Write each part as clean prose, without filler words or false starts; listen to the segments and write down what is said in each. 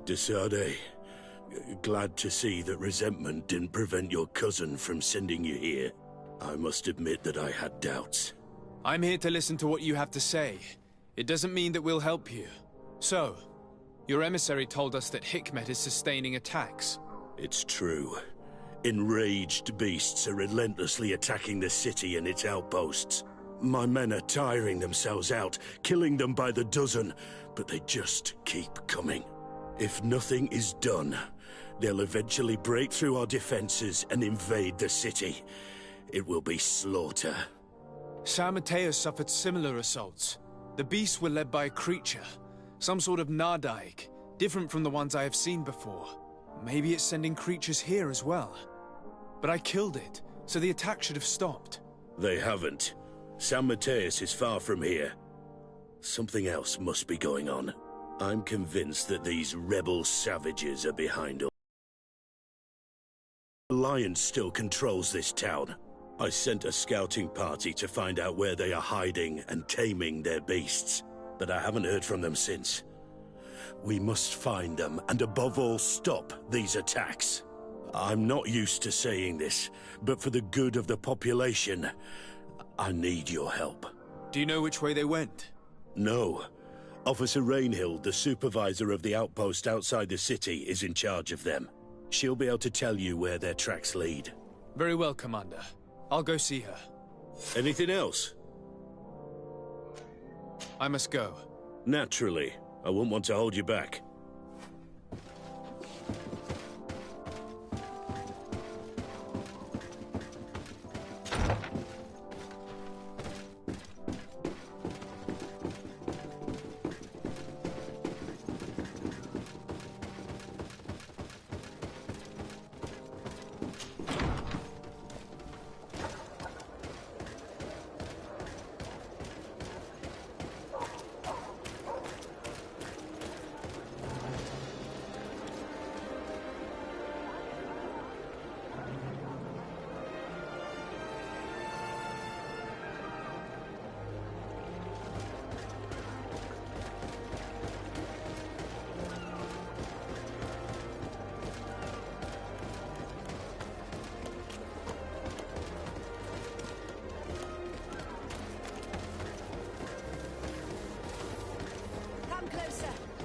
De Sade, glad to see that resentment didn't prevent your cousin from sending you here. I must admit that I had doubts. I'm here to listen to what you have to say. It doesn't mean that we'll help you. So, your emissary told us that Hikmet is sustaining attacks. It's true. Enraged beasts are relentlessly attacking the city and its outposts. My men are tiring themselves out, killing them by the dozen, but they just keep coming. If nothing is done, they'll eventually break through our defenses and invade the city. It will be slaughter. San Mateo suffered similar assaults. The beasts were led by a creature, some sort of Nardaik, different from the ones I have seen before. Maybe it's sending creatures here as well. But I killed it, so the attack should have stopped. They haven't. San Mateus is far from here. Something else must be going on. I'm convinced that these rebel savages are behind all. The Alliance still controls this town. I sent a scouting party to find out where they are hiding and taming their beasts, but I haven't heard from them since. We must find them, and above all, stop these attacks. I'm not used to saying this, but for the good of the population, I need your help. Do you know which way they went? No. Officer Rainhill, the supervisor of the outpost outside the city, is in charge of them. She'll be able to tell you where their tracks lead. Very well, Commander. I'll go see her. Anything else? I must go. Naturally. I wouldn't want to hold you back.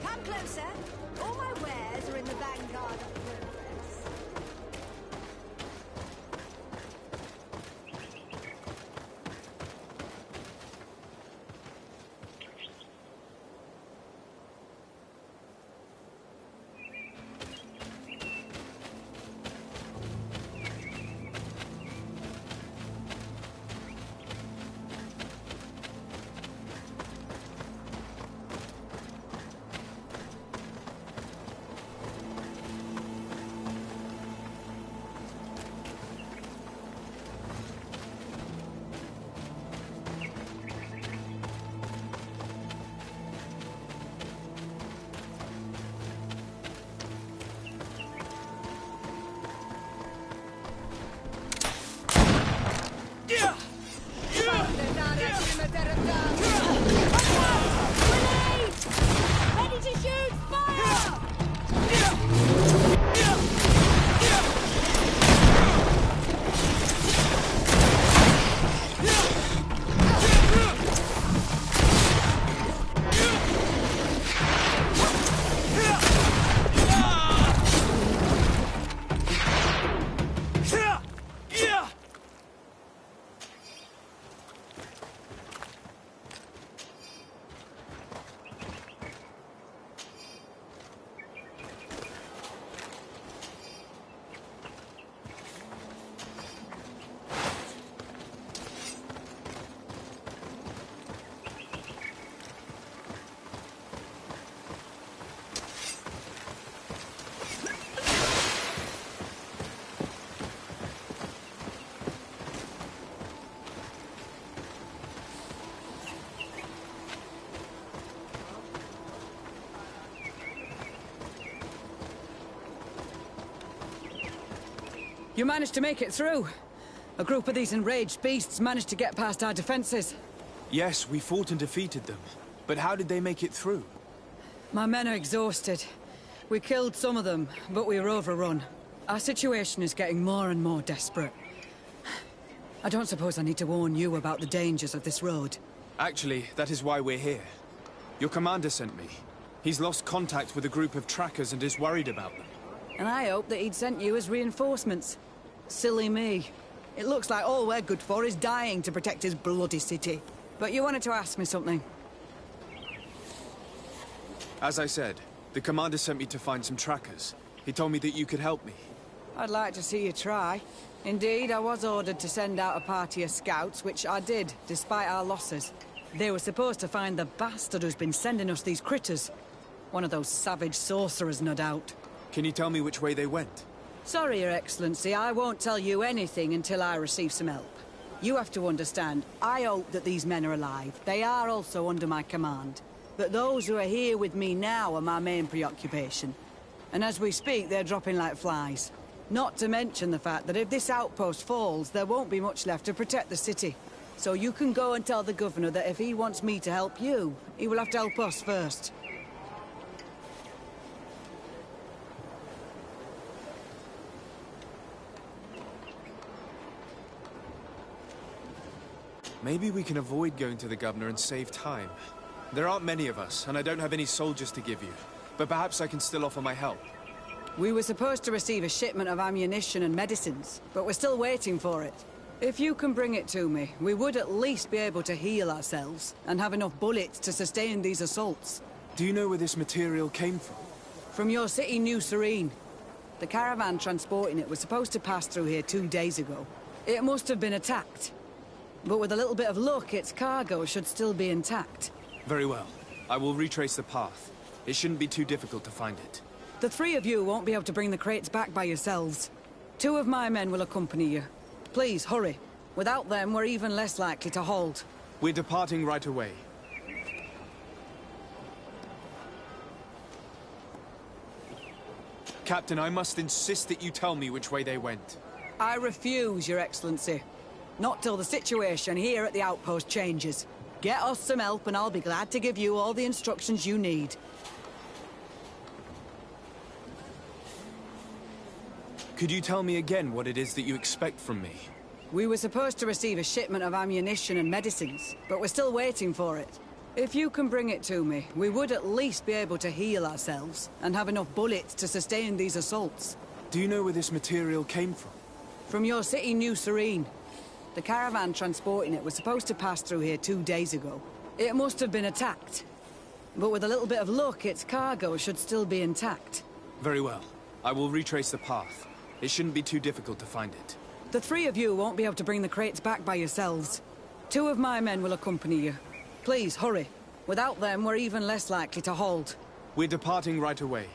Come closer. All my wares are in the vanguard of progress. Ready to shoot! Fire! You managed to make it through. A group of these enraged beasts managed to get past our defenses. Yes, we fought and defeated them. But how did they make it through? My men are exhausted. We killed some of them, but we were overrun. Our situation is getting more and more desperate. I don't suppose I need to warn you about the dangers of this road. Actually, that is why we're here. Your commander sent me. He's lost contact with a group of trackers and is worried about them. And I hoped that he'd sent you as reinforcements. Silly me. It looks like all we're good for is dying to protect his bloody city. But you wanted to ask me something. As I said, the commander sent me to find some trackers. He told me that you could help me. I'd like to see you try. Indeed, I was ordered to send out a party of scouts, which I did, despite our losses. They were supposed to find the bastard who's been sending us these critters. One of those savage sorcerers, no doubt. Can you tell me which way they went? Sorry, Your Excellency, I won't tell you anything until I receive some help. You have to understand, I hope that these men are alive. They are also under my command. But those who are here with me now are my main preoccupation. And as we speak, they're dropping like flies. Not to mention the fact that if this outpost falls, there won't be much left to protect the city. So you can go and tell the governor that if he wants me to help you, he will have to help us first. Maybe we can avoid going to the governor and save time. There aren't many of us, and I don't have any soldiers to give you. But perhaps I can still offer my help. We were supposed to receive a shipment of ammunition and medicines, but we're still waiting for it. If you can bring it to me, we would at least be able to heal ourselves and have enough bullets to sustain these assaults. Do you know where this material came from? From your city, New Serene. The caravan transporting it was supposed to pass through here 2 days ago. It must have been attacked. But with a little bit of luck, its cargo should still be intact. Very well. I will retrace the path. It shouldn't be too difficult to find it. The three of you won't be able to bring the crates back by yourselves. 2 of my men will accompany you. Please, hurry. Without them, we're even less likely to hold. We're departing right away. Captain, I must insist that you tell me which way they went. I refuse, Your Excellency. Not till the situation here at the outpost changes. Get us some help and I'll be glad to give you all the instructions you need. Could you tell me again what it is that you expect from me? We were supposed to receive a shipment of ammunition and medicines, but we're still waiting for it. If you can bring it to me, we would at least be able to heal ourselves and have enough bullets to sustain these assaults. Do you know where this material came from? From your city, New Serene. The caravan transporting it was supposed to pass through here 2 days ago. It must have been attacked. But with a little bit of luck, its cargo should still be intact. Very well. I will retrace the path. It shouldn't be too difficult to find it. The 3 of you won't be able to bring the crates back by yourselves. 2 of my men will accompany you. Please, hurry. Without them, we're even less likely to hold. We're departing right away.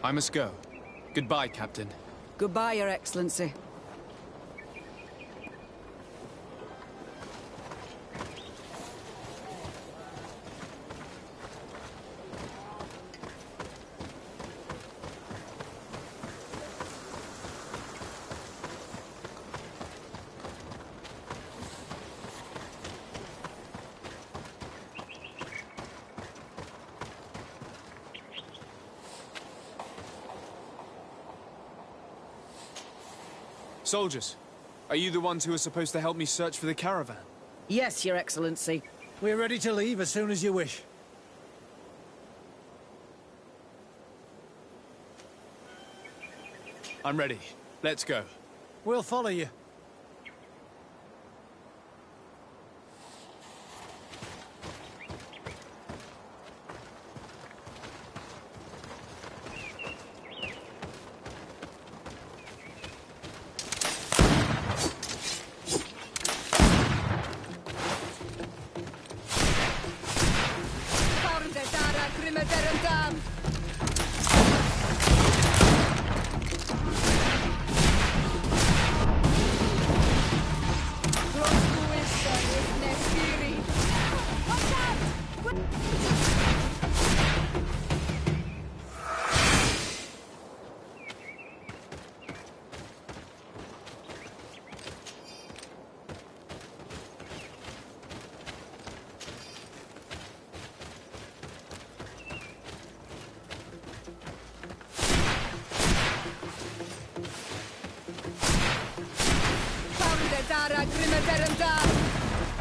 I must go. Goodbye, Captain. Goodbye, Your Excellency. Soldiers, are you the ones who are supposed to help me search for the caravan? Yes, Your Excellency. We're ready to leave as soon as you wish. I'm ready. Let's go. We'll follow you.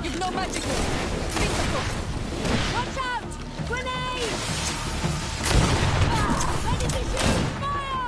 You've no magical. Watch out! Grenade! Ready to shoot! Fire!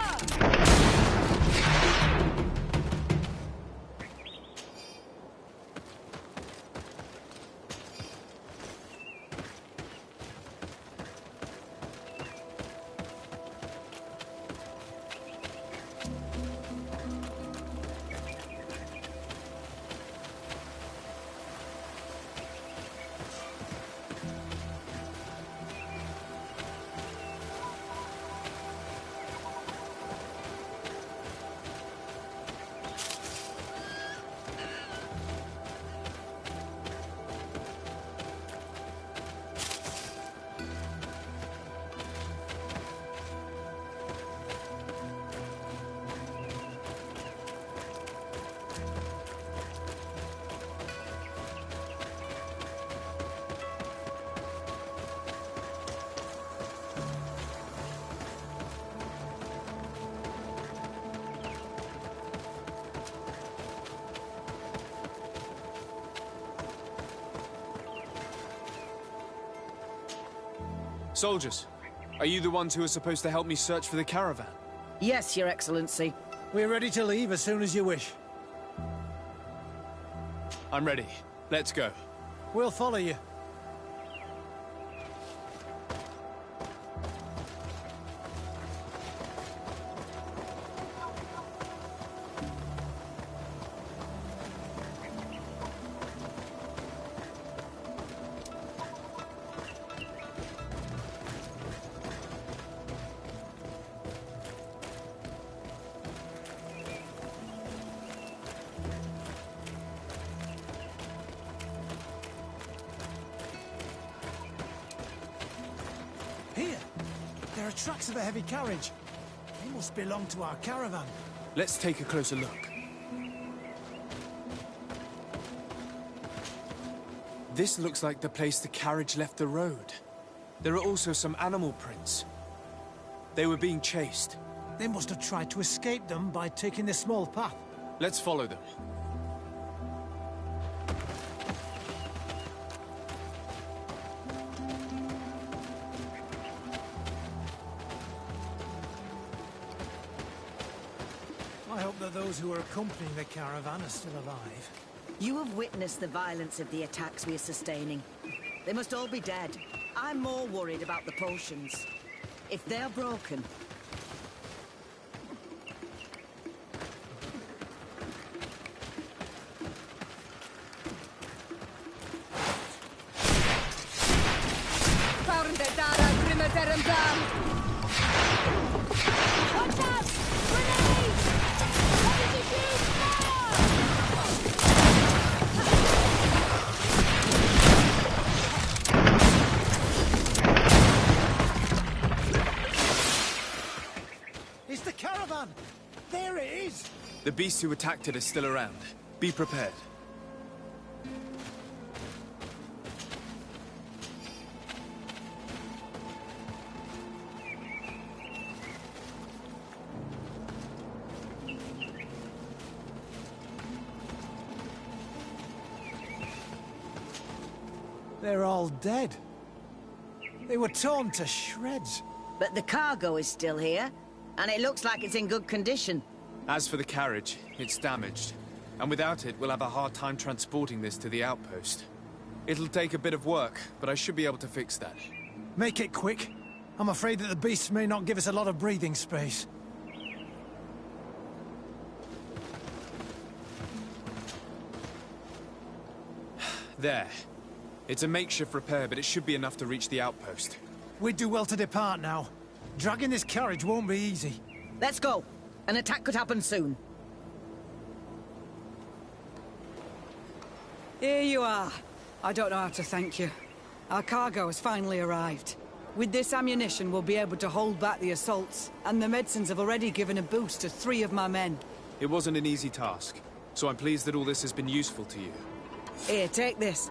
Soldiers, are you the ones who are supposed to help me search for the caravan? Yes, Your Excellency. We're ready to leave as soon as you wish. I'm ready. Let's go. We'll follow you. Here! There are tracks of a heavy carriage. They must belong to our caravan. Let's take a closer look. This looks like the place the carriage left the road. There are also some animal prints. They were being chased. They must have tried to escape them by taking this small path. Let's follow them. I hope that those who are accompanying the caravan are still alive. You have witnessed the violence of the attacks we are sustaining. They must all be dead. I'm more worried about the potions. If they're broken... Watch out! Grenade! Ready to shoot! It's the caravan! There it is! The beast who attacked it is still around. Be prepared. They're all dead. They were torn to shreds. But the cargo is still here, and it looks like it's in good condition. As for the carriage, it's damaged. And without it, we'll have a hard time transporting this to the outpost. It'll take a bit of work, but I should be able to fix that. Make it quick. I'm afraid that the beasts may not give us a lot of breathing space. There. It's a makeshift repair, but it should be enough to reach the outpost. We'd do well to depart now. Dragging this carriage won't be easy. Let's go. An attack could happen soon. Here you are. I don't know how to thank you. Our cargo has finally arrived. With this ammunition, we'll be able to hold back the assaults, and the medicines have already given a boost to 3 of my men. It wasn't an easy task, so I'm pleased that all this has been useful to you. Here, take this.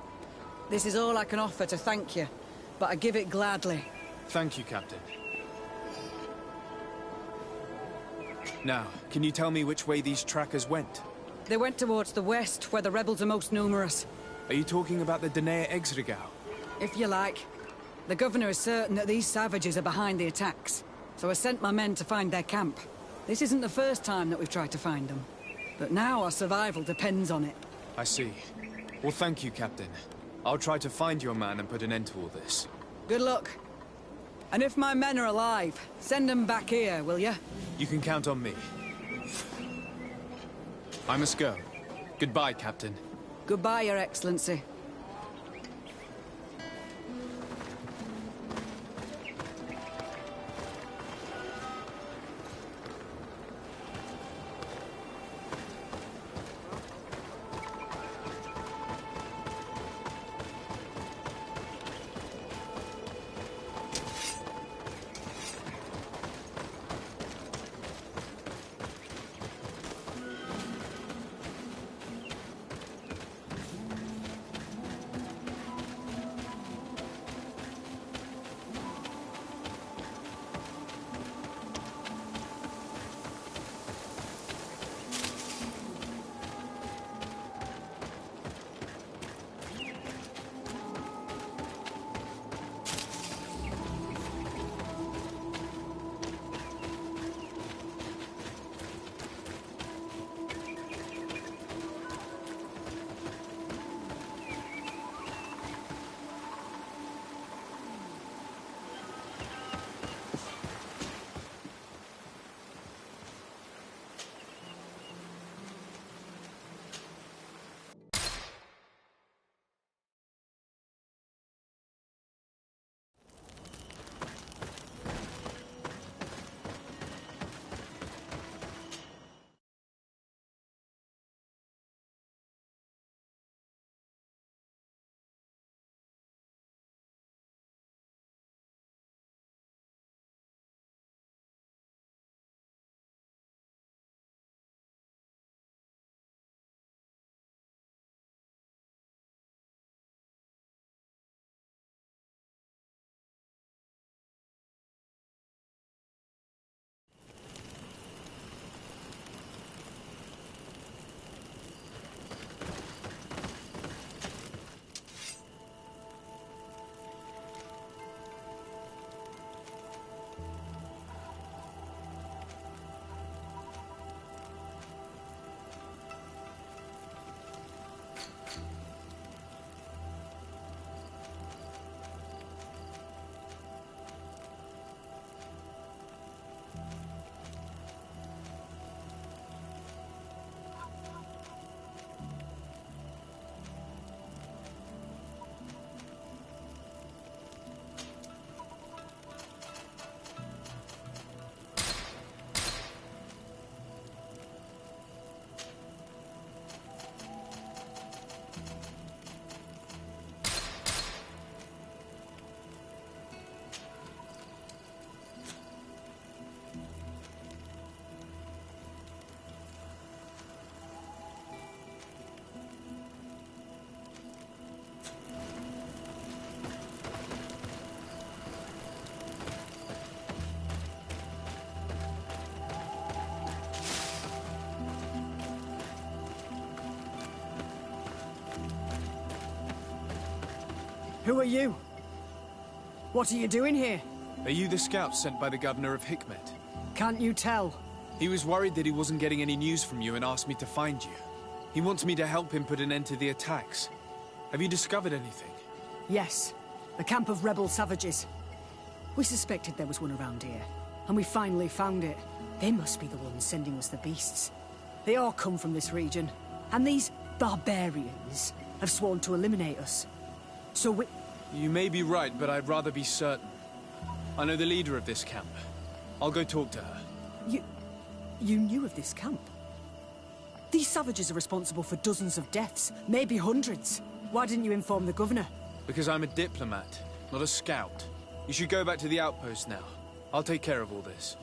This is all I can offer to thank you, but I give it gladly. Thank you, Captain. Now, can you tell me which way these trackers went? They went towards the west, where the rebels are most numerous. Are you talking about the Danea Exregau? If you like. The governor is certain that these savages are behind the attacks, so I sent my men to find their camp. This isn't the first time that we've tried to find them, but now our survival depends on it. I see. Well, thank you, Captain. I'll try to find your man and put an end to all this. Good luck. And if my men are alive, send them back here, will you? You can count on me. I must go. Goodbye, Captain. Goodbye, Your Excellency. Who are you? What are you doing here? Are you the scout sent by the governor of Hikmet? Can't you tell? He was worried that he wasn't getting any news from you and asked me to find you. He wants me to help him put an end to the attacks. Have you discovered anything? Yes. A camp of rebel savages. We suspected there was one around here, and we finally found it. They must be the ones sending us the beasts. They all come from this region, and these barbarians have sworn to eliminate us. So we... You may be right, but I'd rather be certain. I know the leader of this camp. I'll go talk to her. You knew of this camp? These savages are responsible for dozens of deaths, maybe hundreds. Why didn't you inform the governor? Because I'm a diplomat, not a scout. You should go back to the outpost now. I'll take care of all this.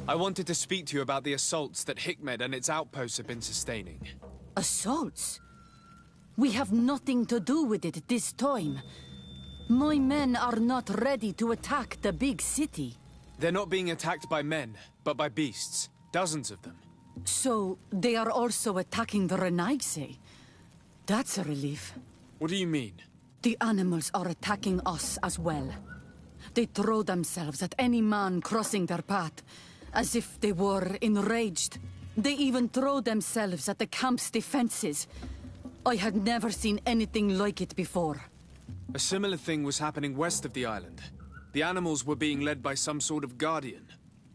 I wanted to speak to you about the assaults that Hikmed and its outposts have been sustaining. Assaults? We have nothing to do with it this time. My men are not ready to attack the big city. They're not being attacked by men, but by beasts. Dozens of them. So, they are also attacking the Renaigse. That's a relief. What do you mean? The animals are attacking us as well. They throw themselves at any man crossing their path, as if they were enraged. They even throw themselves at the camp's defenses. I had never seen anything like it before. A similar thing was happening west of the island. The animals were being led by some sort of guardian.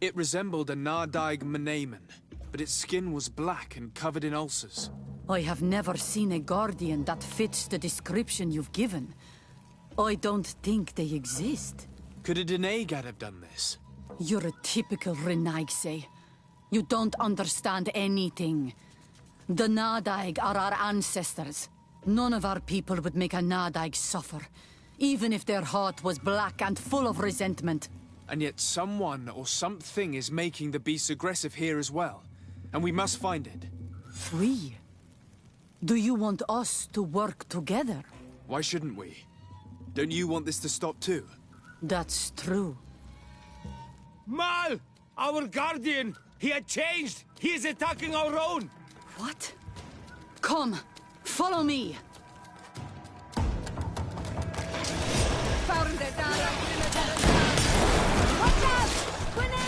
It resembled a Nardaig Menaemon, but its skin was black and covered in ulcers. I have never seen a guardian that fits the description you've given. I don't think they exist. Could a Denegad have done this? You're a typical Renaigse. You don't understand anything. The Nardaig are our ancestors. None of our people would make a Nardaig suffer, even if their heart was black and full of resentment. And yet someone or something is making the beasts aggressive here as well. And we must find it. We? Do you want us to work together? Why shouldn't we? Don't you want this to stop too? That's true. Mal! Our guardian! He had changed! He is attacking our own! What? Come, follow me! Found it, Dara. Watch out! Grenade!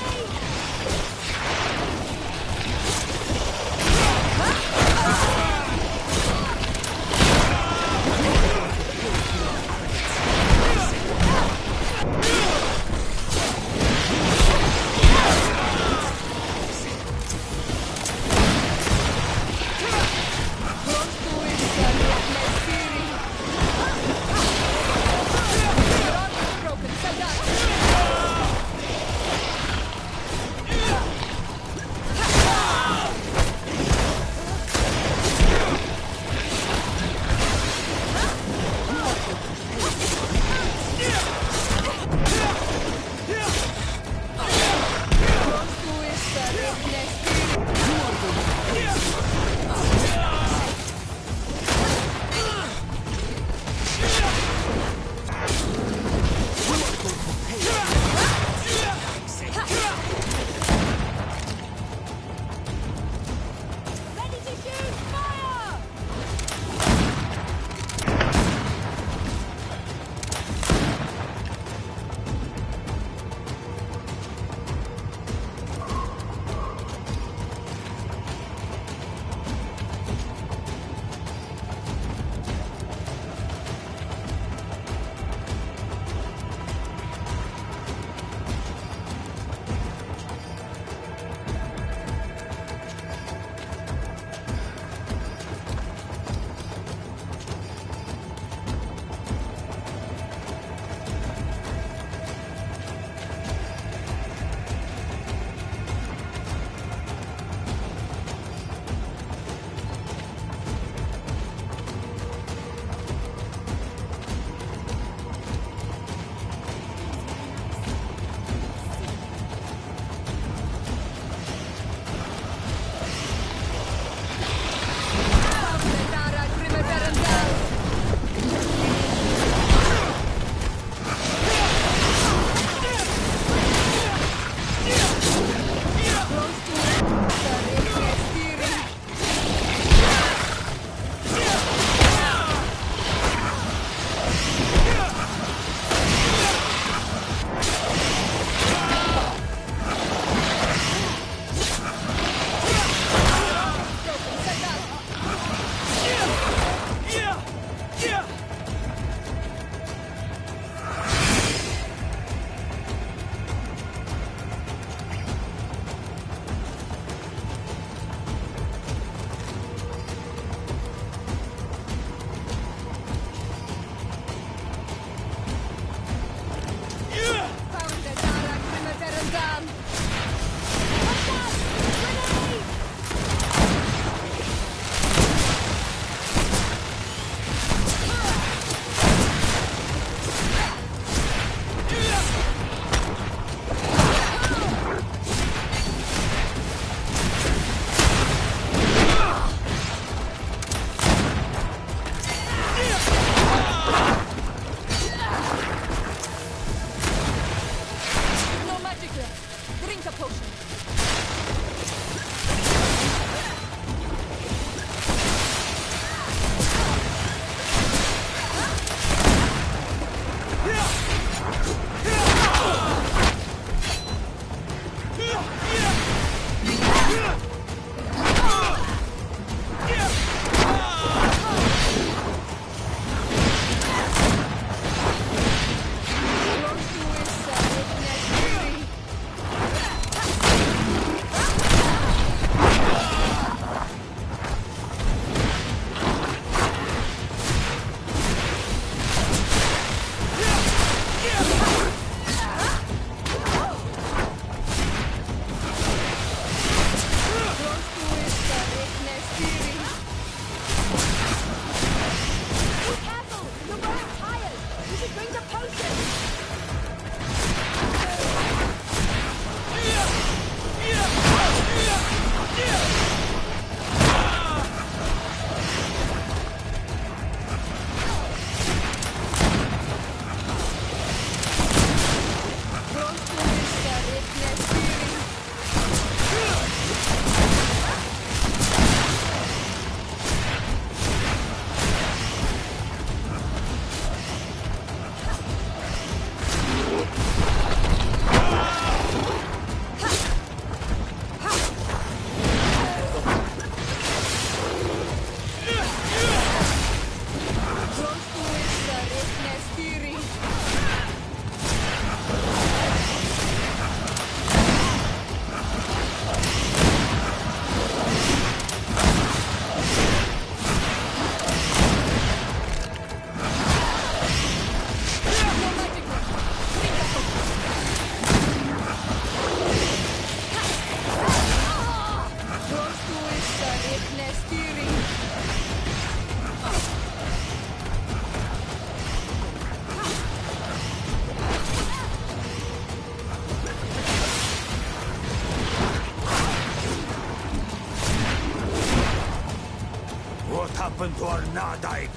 happened to our Nardike?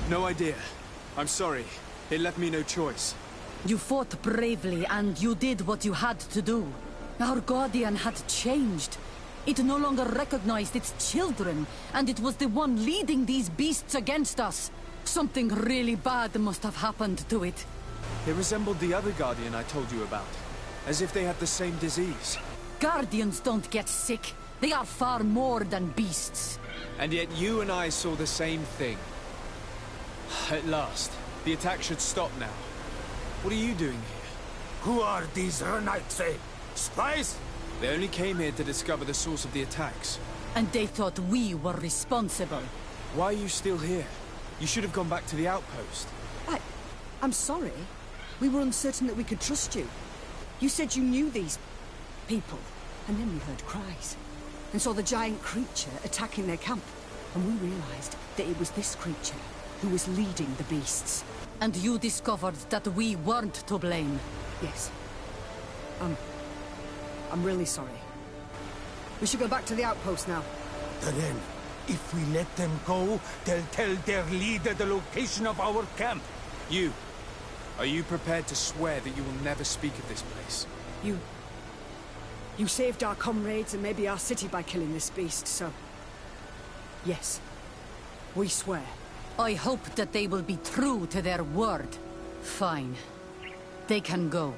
No idea. I'm sorry. It left me no choice. You fought bravely, and you did what you had to do. Our Guardian had changed. It no longer recognized its children, and it was the one leading these beasts against us. Something really bad must have happened to it. It resembled the other Guardian I told you about. As if they had the same disease. Guardians don't get sick. They are far more than beasts. And yet you and I saw the same thing. At last. The attack should stop now. What are you doing here? Who are these Renaitse? Spies? They only came here to discover the source of the attacks. And they thought we were responsible. Why are you still here? You should have gone back to the outpost. I'm sorry. We were uncertain that we could trust you. You said you knew these people, and then we heard cries. And saw the giant creature attacking their camp. And we realized that it was this creature who was leading the beasts. And you discovered that we weren't to blame. Yes. I'm really sorry. We should go back to the outpost now. Then, if we let them go, they'll tell their leader the location of our camp. You. Are you prepared to swear that you will never speak of this place? You saved our comrades and maybe our city by killing this beast, so... Yes. We swear. I hope that they will be true to their word. Fine. They can go.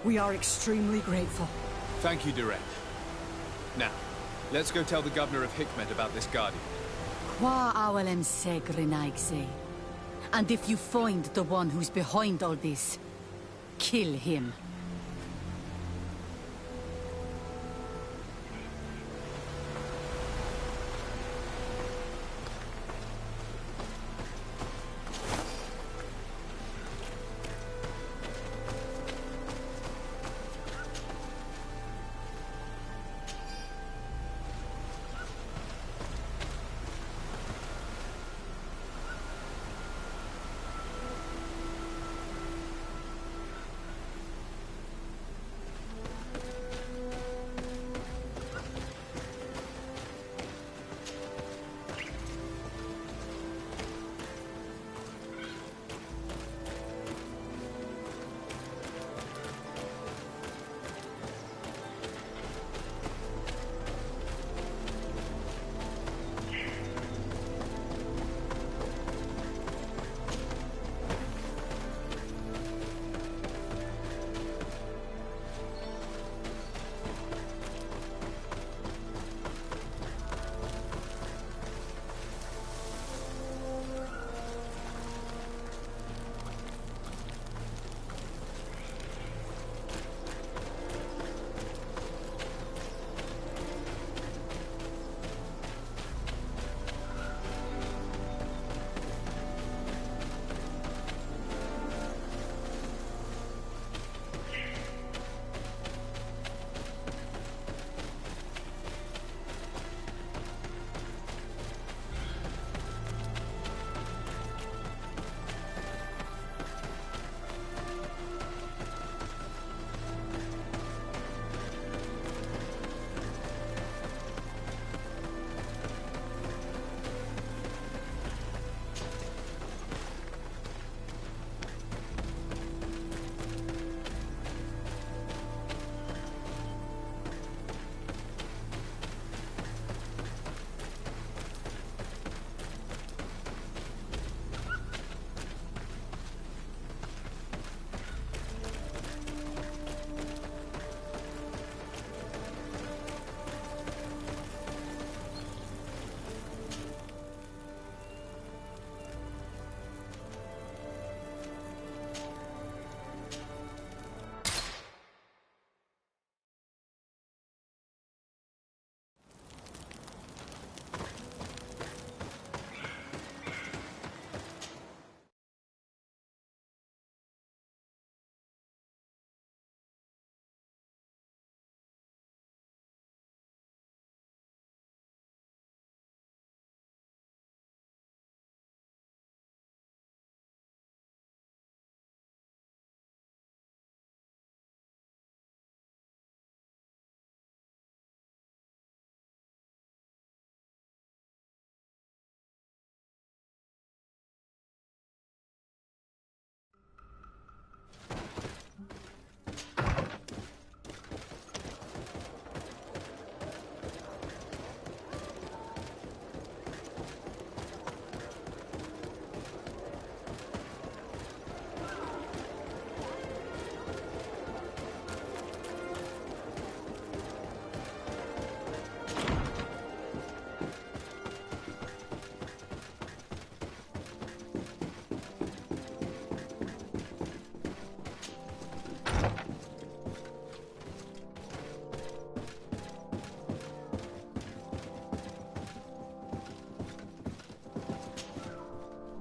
We are extremely grateful. Thank you, Direct. Now, let's go tell the governor of Hikmet about this Guardian. Qua awalem segrenaigse. And if you find the one who's behind all this, kill him.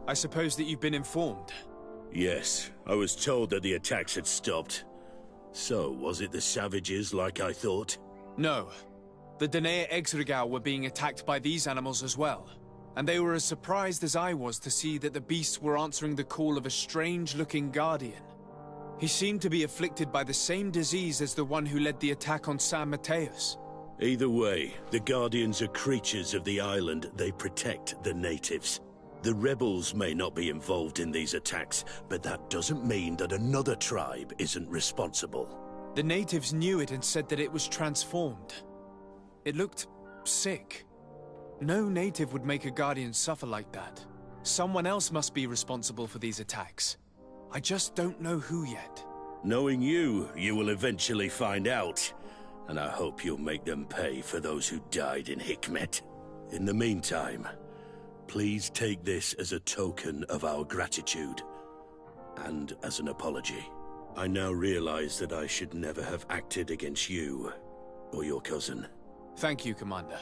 I suppose that you've been informed. Yes, I was told that the attacks had stopped. So, was it the savages like I thought? No. The Danae Exregao were being attacked by these animals as well. And they were as surprised as I was to see that the beasts were answering the call of a strange-looking guardian. He seemed to be afflicted by the same disease as the one who led the attack on San Mateus. Either way, the Guardians are creatures of the island. They protect the natives. The rebels may not be involved in these attacks, but that doesn't mean that another tribe isn't responsible. The natives knew it and said that it was transformed. It looked sick. No native would make a guardian suffer like that. Someone else must be responsible for these attacks. I just don't know who yet. Knowing you, you will eventually find out. And I hope you'll make them pay for those who died in Hikmet. In the meantime, please take this as a token of our gratitude. And as an apology. I now realize that I should never have acted against you or your cousin. Thank you, Commander.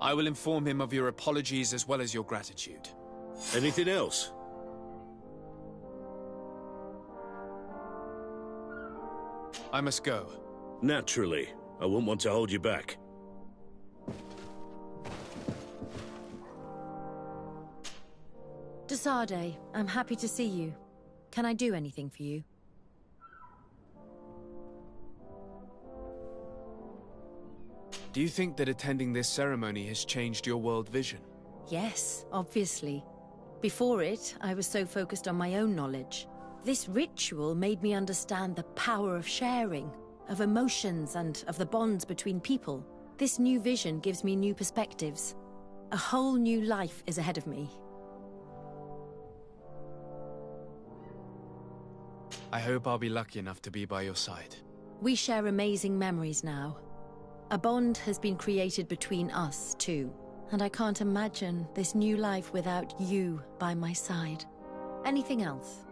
I will inform him of your apologies as well as your gratitude. Anything else? I must go. Naturally. I wouldn't want to hold you back. Desade, I'm happy to see you. Can I do anything for you? Do you think that attending this ceremony has changed your world vision? Yes, obviously. Before it, I was so focused on my own knowledge. This ritual made me understand the power of sharing, of emotions and of the bonds between people. This new vision gives me new perspectives. A whole new life is ahead of me. I hope I'll be lucky enough to be by your side. We share amazing memories now. A bond has been created between us, too. And I can't imagine this new life without you by my side. Anything else?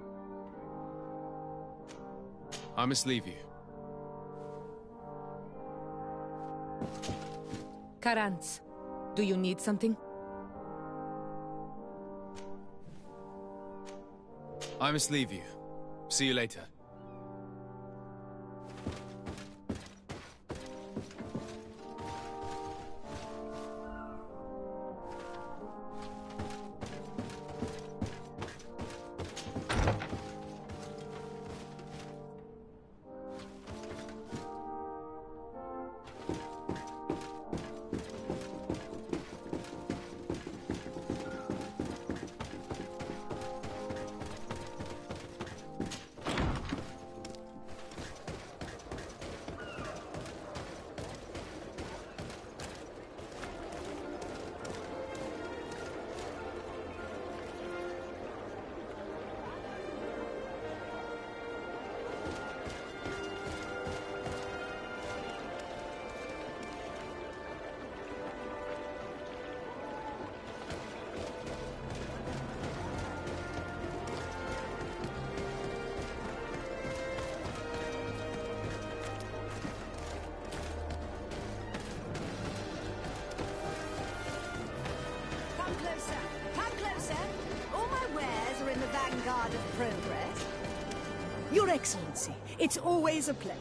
I must leave you. Karantz, do you need something? I must leave you. See you later. Come closer. Come closer. All my wares are in the vanguard of progress. Your Excellency, it's always a pleasure.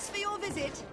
Thanks for your visit.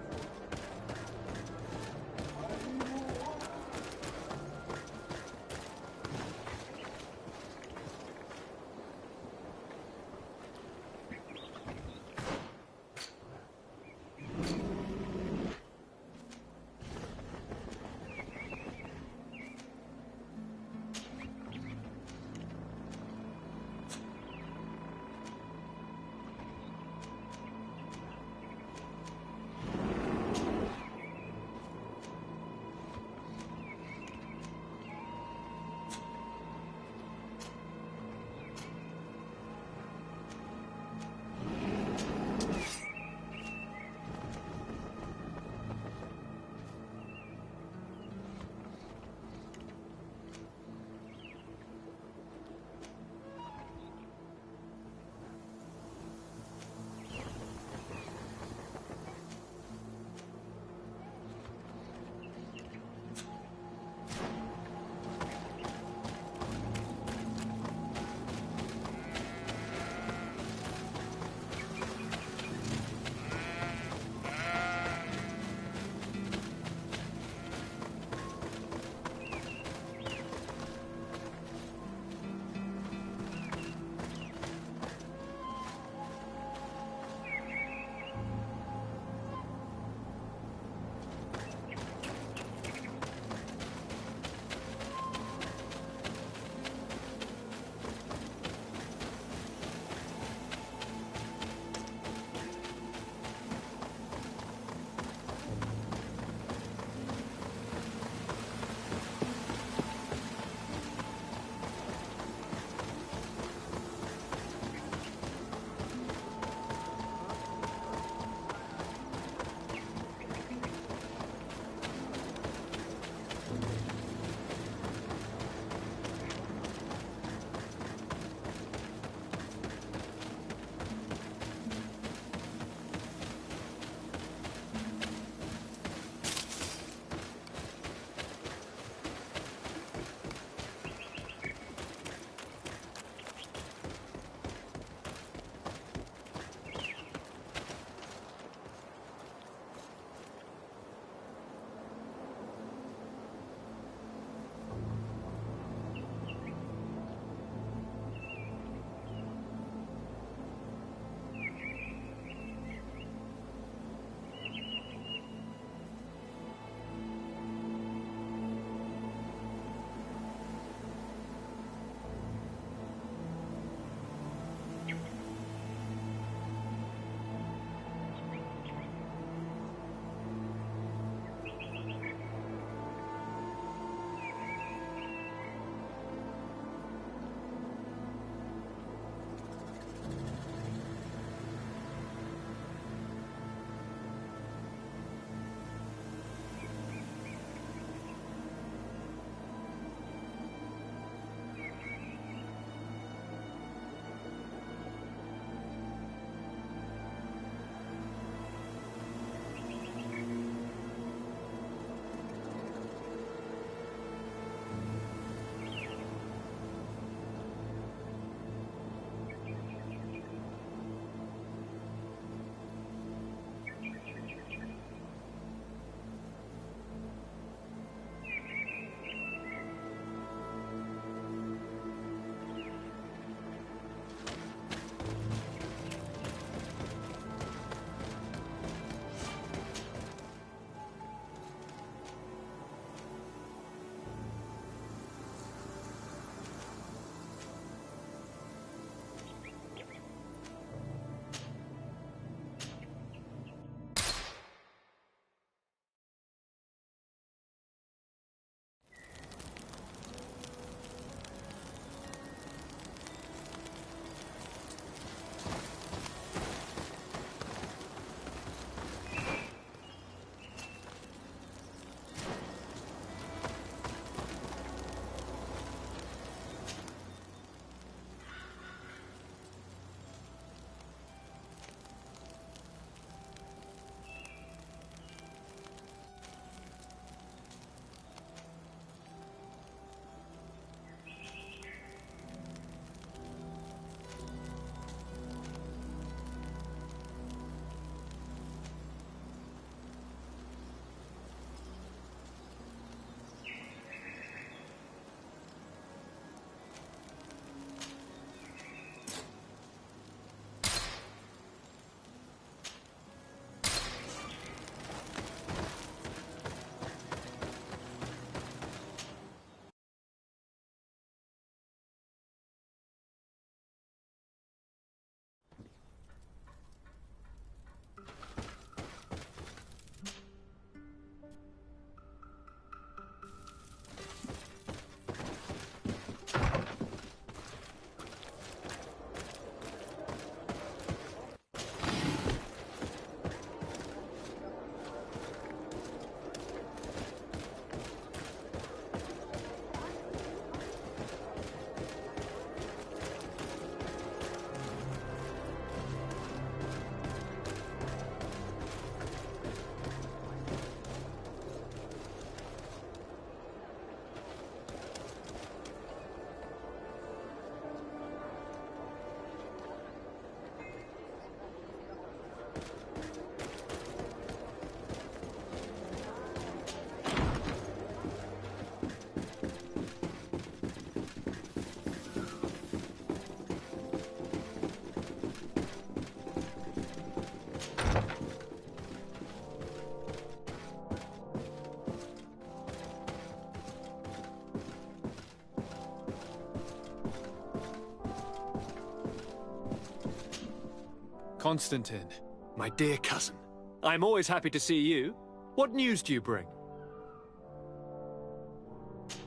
Constantine, My dear cousin, I'm always happy to see you. What news do you bring?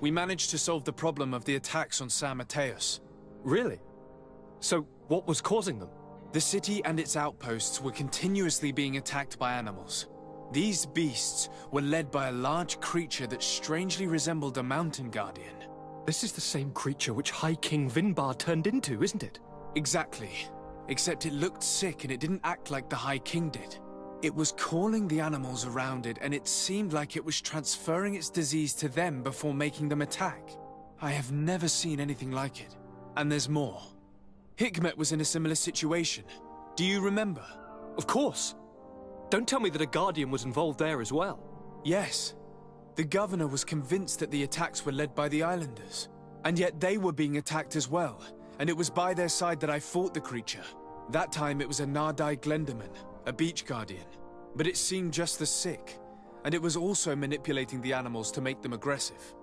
we managed to solve the problem of the attacks on San Mateus. Really? So, what was causing them? The city and its outposts were continuously being attacked by animals. These beasts were led by a large creature that strangely resembled a mountain guardian. This is the same creature which High King Vinbar turned into, isn't it? Exactly. Except it looked sick and it didn't act like the High King did. It was calling the animals around it, and it seemed like it was transferring its disease to them before making them attack. I have never seen anything like it. And there's more. Hikmet was in a similar situation. Do you remember? Of course. Don't tell me that a guardian was involved there as well. Yes. The governor was convinced that the attacks were led by the islanders. And yet they were being attacked as well. And it was by their side that I fought the creature. That time it was a Nardai Glenderman, a beach guardian. But it seemed just as sick. And it was also manipulating the animals to make them aggressive.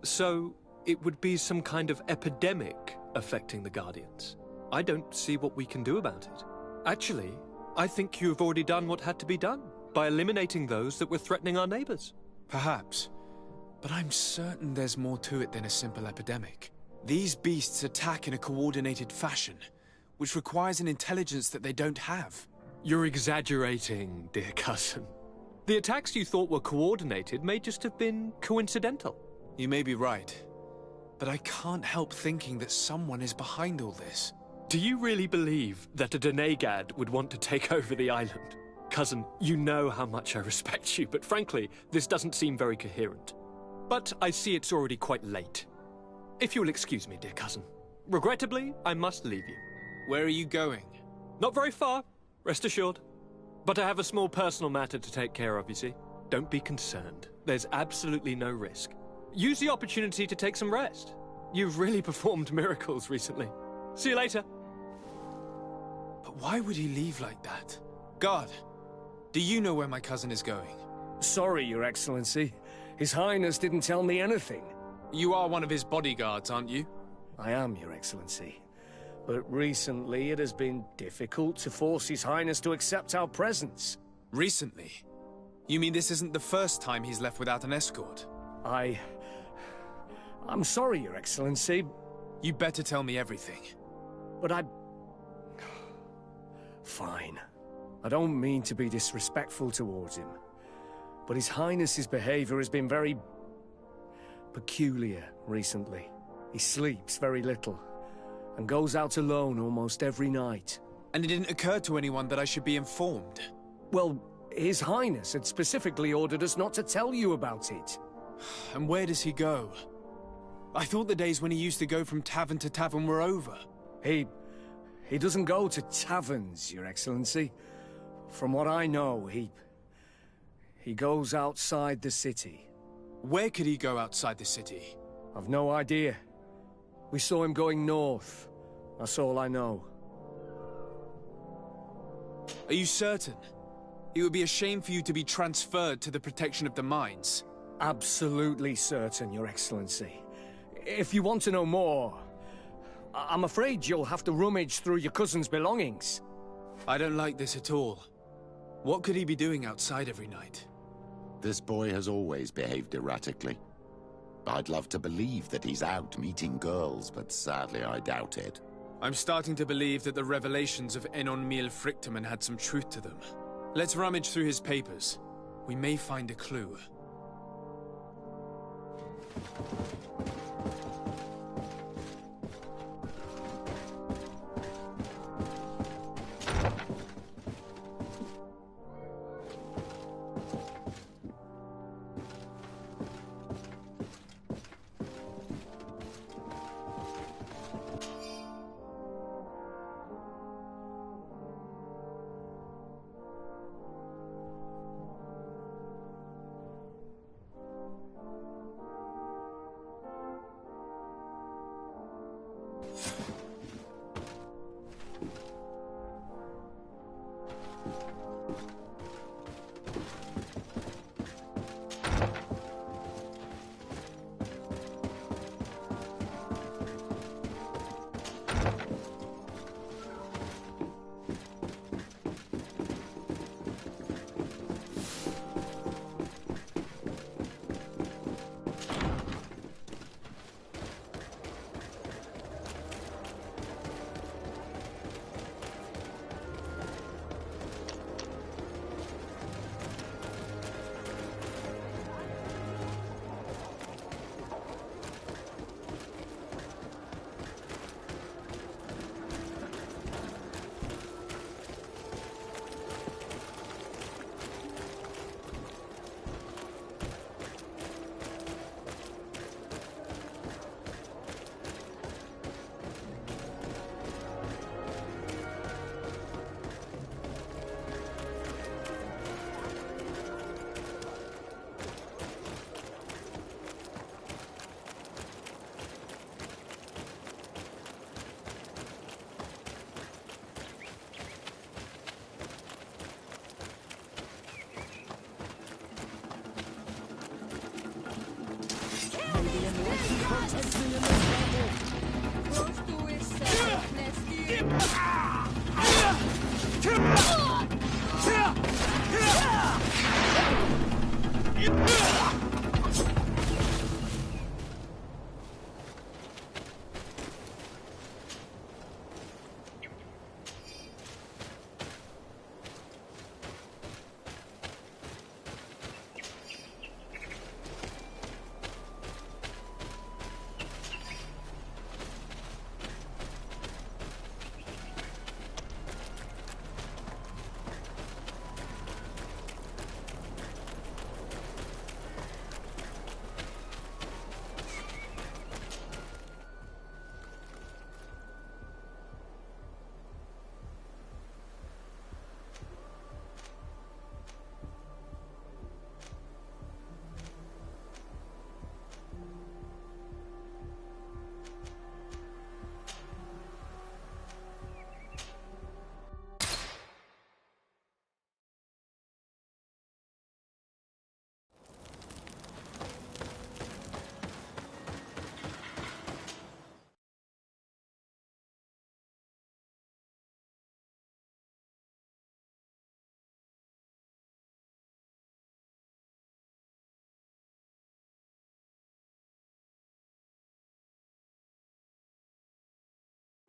So, it would be some kind of epidemic affecting the guardians. I don't see what we can do about it. Actually, I think you've already done what had to be done by eliminating those that were threatening our neighbors. Perhaps. But I'm certain there's more to it than a simple epidemic. These beasts attack in a coordinated fashion, which requires an intelligence that they don't have. You're exaggerating, dear cousin. The attacks you thought were coordinated may just have been coincidental. You may be right. But I can't help thinking that someone is behind all this. Do you really believe that a Denegad would want to take over the island? Cousin, you know how much I respect you, but frankly, this doesn't seem very coherent. But I see it's already quite late. If you'll excuse me, dear cousin. Regrettably, I must leave you. Where are you going? Not very far, rest assured. But I have a small personal matter to take care of, you see. Don't be concerned. There's absolutely no risk. Use the opportunity to take some rest. You've really performed miracles recently. See you later. But why would he leave like that? Guard, do you know where my cousin is going? Sorry, Your Excellency. His Highness didn't tell me anything. You are one of his bodyguards, aren't you? I am, Your Excellency. But recently it has been difficult to force His Highness to accept our presence. Recently? You mean this isn't the first time he's left without an escort? I'm sorry, Your Excellency. You better tell me everything. But Fine. I don't mean to be disrespectful towards him. But His Highness's behavior has been very peculiar recently. He sleeps very little, and goes out alone almost every night. And it didn't occur to anyone that I should be informed? Well, His Highness had specifically ordered us not to tell you about it. And where does he go? I thought the days when he used to go from tavern to tavern were over. He doesn't go to taverns, Your Excellency. From what I know, he goes outside the city. Where could he go outside the city? I've no idea. We saw him going north. That's all I know. Are you certain? It would be a shame for you to be transferred to the protection of the mines. Absolutely certain, Your Excellency. If you want to know more, I'm afraid you'll have to rummage through your cousin's belongings. I don't like this at all. What could he be doing outside every night? This boy has always behaved erratically. I'd love to believe that he's out meeting girls, but sadly I doubt it. I'm starting to believe that the revelations of Enon Miel Frichtemann had some truth to them. Let's rummage through his papers. We may find a clue.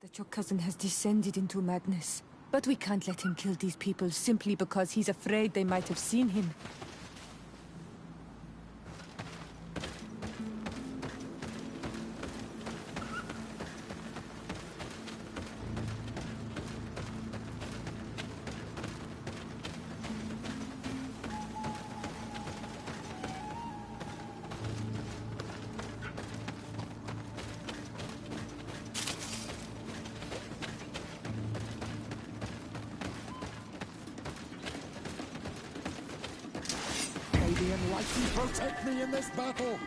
that your cousin has descended into madness. But we can't let him kill these people simply because he's afraid they might have seen him. The enlightened protect me in this battle!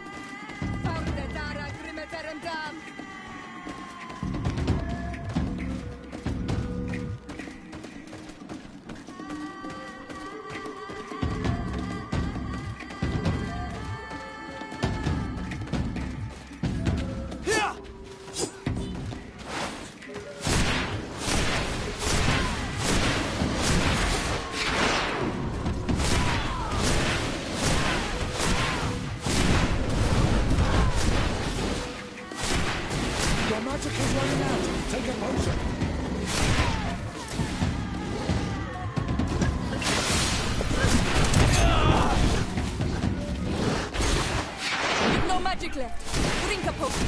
Left. Drink a potion.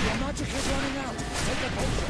Your magic is running out. Take a potion.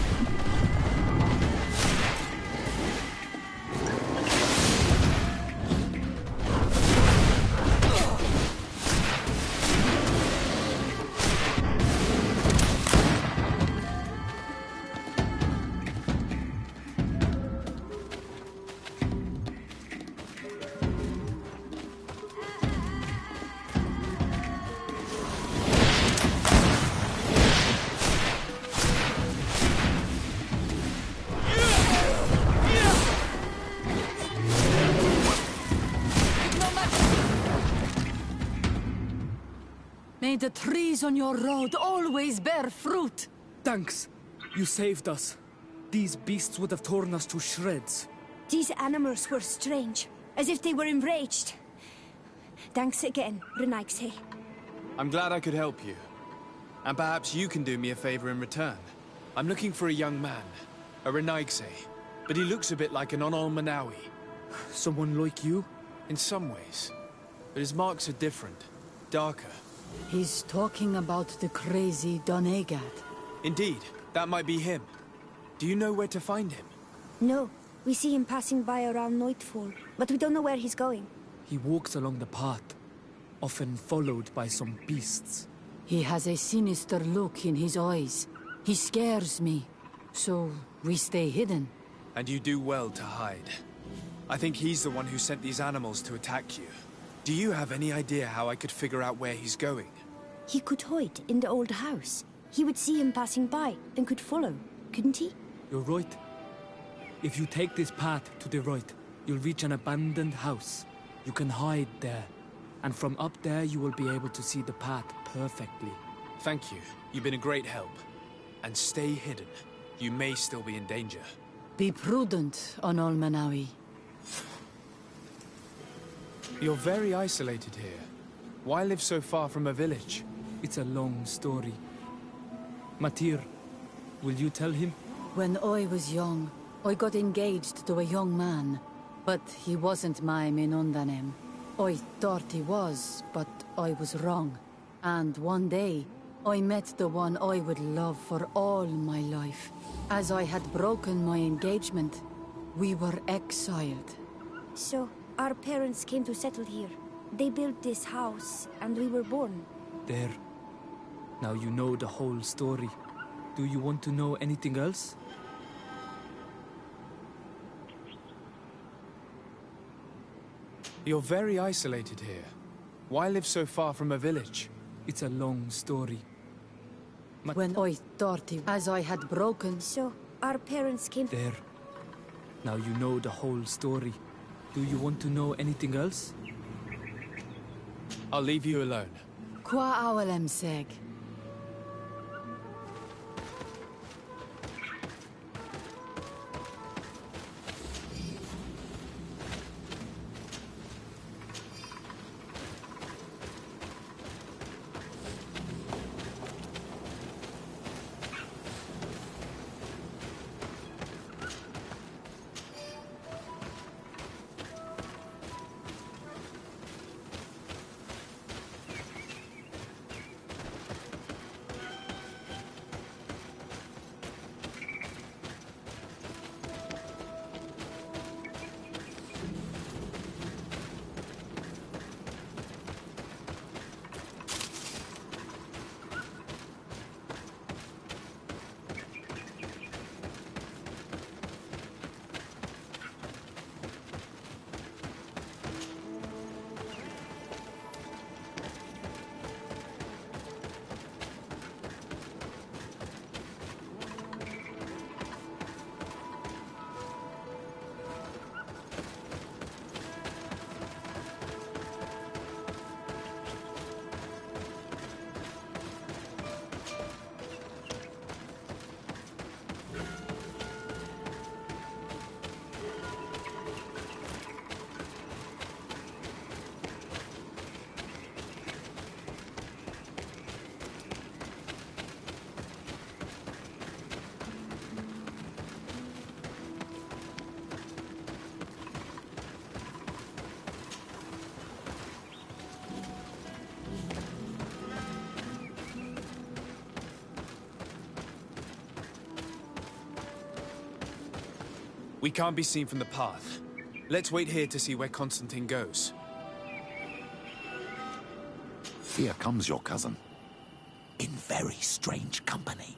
May the trees on your road always bear fruit. Thanks. You saved us. These beasts would have torn us to shreds. These animals were strange, as if they were enraged. Thanks again, Renaigse. I'm glad I could help you. And perhaps you can do me a favor in return. I'm looking for a young man, a Renaigse, but he looks a bit like an Onol Manawi. Someone like you? In some ways. But his marks are different, darker. He's talking about the crazy Donegad. Indeed, that might be him. Do you know where to find him? No, we see him passing by around nightfall, but we don't know where he's going. He walks along the path, often followed by some beasts. He has a sinister look in his eyes. He scares me, so we stay hidden. And you do well to hide. I think he's the one who sent these animals to attack you. Do you have any idea how I could figure out where he's going? He could hide in the old house. He would see him passing by, and could follow, couldn't he? You're right. If you take this path to the right, you'll reach an abandoned house. You can hide there. And from up there, you will be able to see the path perfectly. Thank you. You've been a great help. And stay hidden. You may still be in danger. Be prudent, Onol Manawi. You're very isolated here. Why live so far from a village? It's a long story. Matir, will you tell him? When I was young, I got engaged to a young man. But he wasn't my Minundanem. I thought he was, but I was wrong. And one day, I met the one I would love for all my life. As I had broken my engagement, we were exiled. So, our parents came to settle here. They built this house, and we were born. There. Now you know the whole story. Do you want to know anything else? You're very isolated here. Why live so far from a village? It's a long story. When I thought he... As I had broken... So, our parents came... There. Now you know the whole story. Do you want to know anything else? I'll leave you alone. Qua awalem seg. We can't be seen from the path. Let's wait here to see where Constantine goes. Here comes your cousin. In very strange company.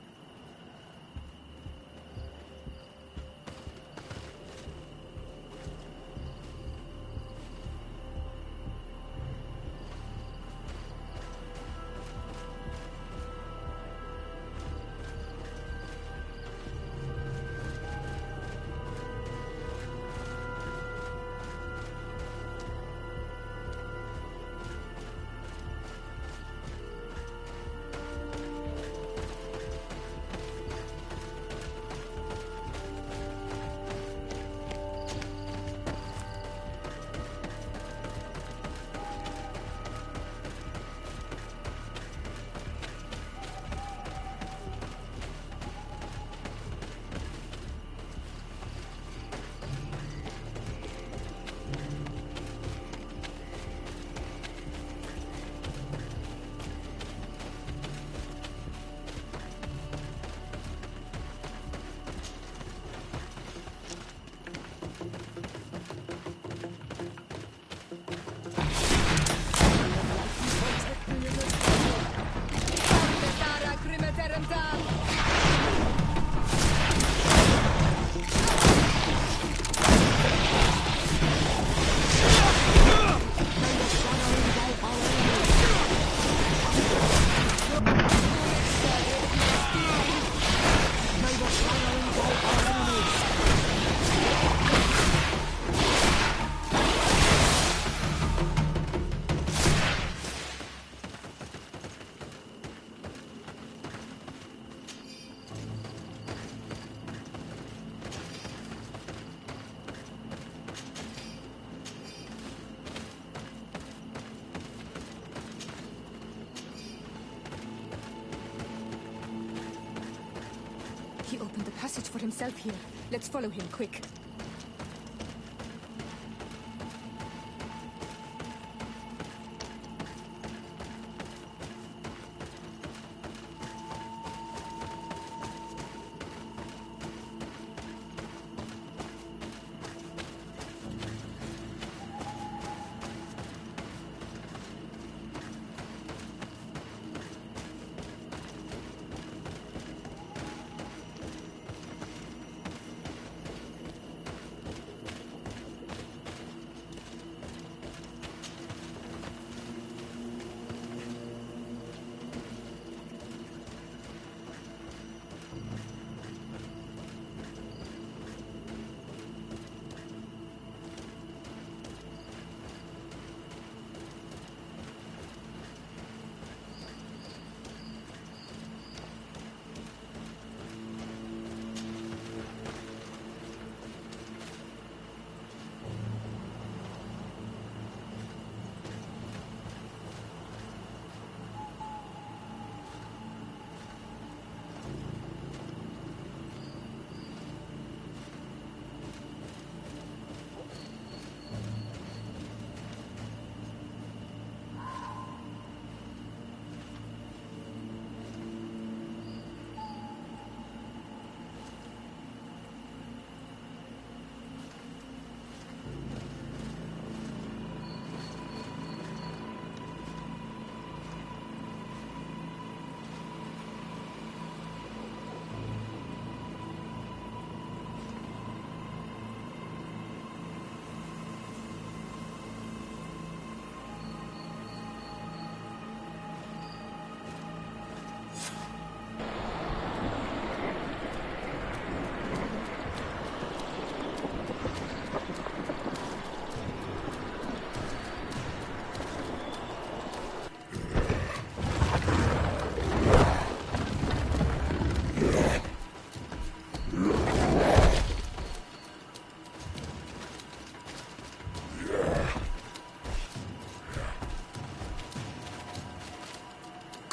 He opened the passage for himself here. Let's follow him, quick.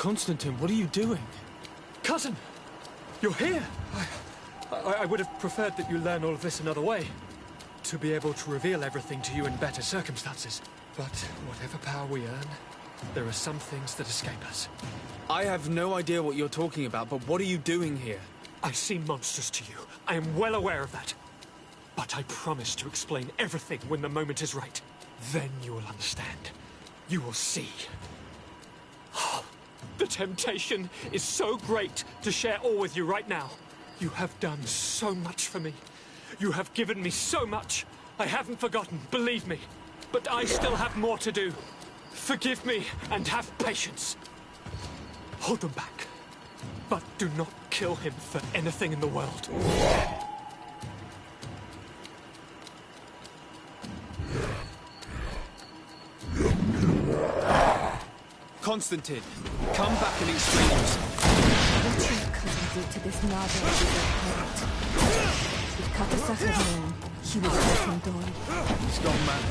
Constantine, what are you doing? Cousin! You're here! I would have preferred that you learn all of this another way. To be able to reveal everything to you in better circumstances. But whatever power we earn, there are some things that escape us. I have no idea what you're talking about, but what are you doing here? I seem monstrous to you. I am well aware of that. But I promise to explain everything when the moment is right. Then you will understand. You will see. Oh, the temptation is so great to share all with you right now. You have done so much for me. You have given me so much. I haven't forgotten, believe me. But I still have more to do. Forgive me and have patience. Hold them back. But do not kill him for anything in the world. Constantine, come back and explain yourself. What your cousin did to this Nada is abhorrent. If Katasak had known, he would have let him die. He's gone mad.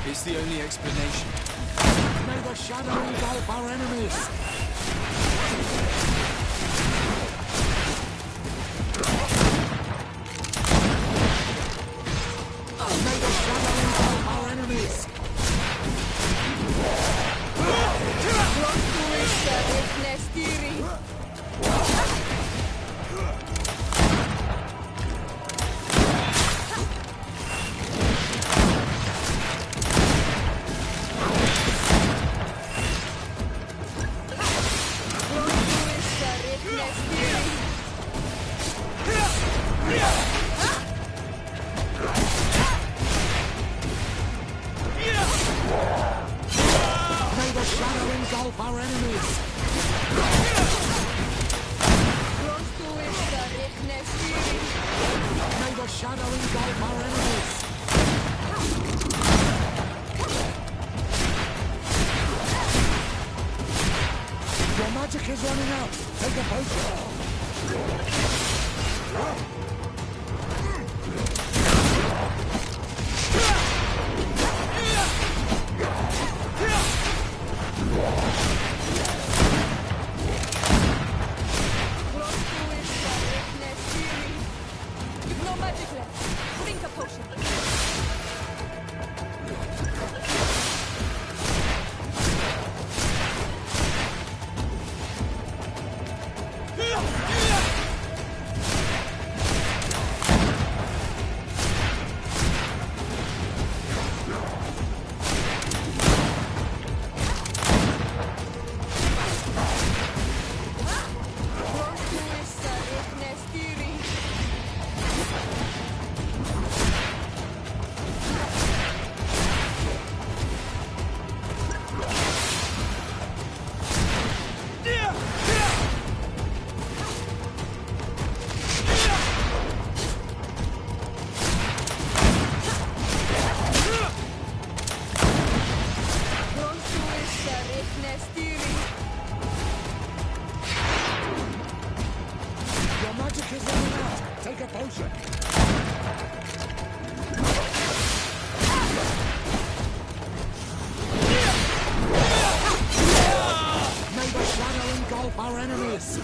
It's the only explanation. May the shadow engulf our enemies! May the shadow engulf our enemies! Our enemies! May the shadow engulf our enemies! Your magic is running out! Take a potion! No magic left. Drink a potion. Your magic is running out. Take a potion. May the shadow engulf our enemies.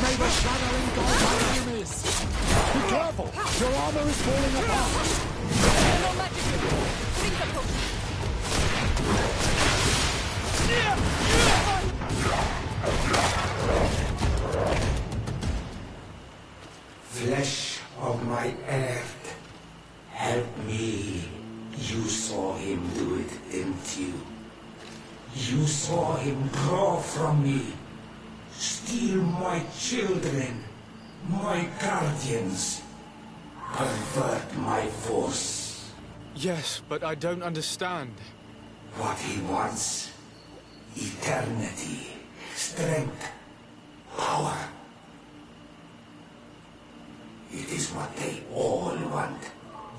May the shadow engulf our enemies. Be careful. Your armor is falling apart. No magic left. Drink a potion. Flesh of my earth, help me. You saw him do it, didn't you? You saw him draw from me, steal my children, my guardians, pervert my force. Yes, but I don't understand. What he wants, eternity, strength, power. It is what they all want.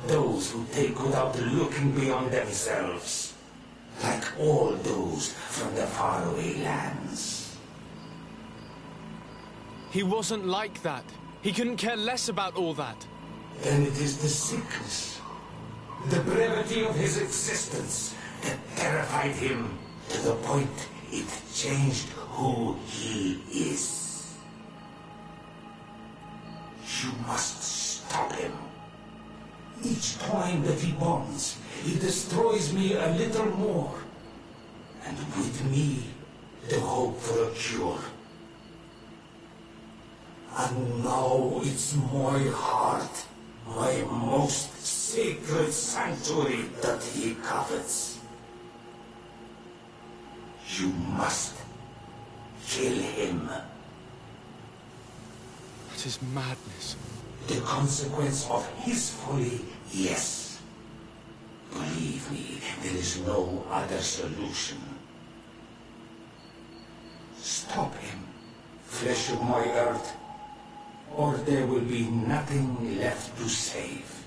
Those who take without looking beyond themselves. Like all those from the faraway lands. He wasn't like that. He couldn't care less about all that. Then it is the sickness, the brevity of his existence that terrified him to the point it changed who he is. You must stop him. Each time that he bonds, he destroys me a little more. And with me, the hope for a cure. And now it's my heart, my most sacred sanctuary that he covets. You must kill him. That is madness. The consequence of his folly, yes. Believe me, there is no other solution. Stop him, flesh of my earth, or there will be nothing left to save.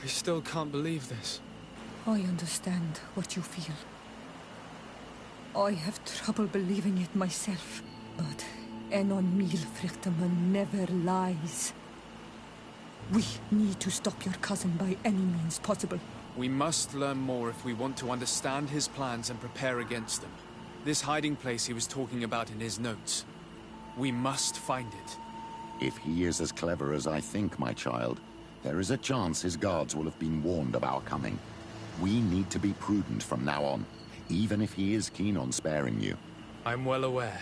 I still can't believe this. I understand what you feel. I have trouble believing it myself. But Enon Milfrichtaman never lies. We need to stop your cousin by any means possible. We must learn more if we want to understand his plans and prepare against them. This hiding place he was talking about in his notes. We must find it. If he is as clever as I think, my child, there is a chance his guards will have been warned of our coming. We need to be prudent from now on, even if he is keen on sparing you. I'm well aware.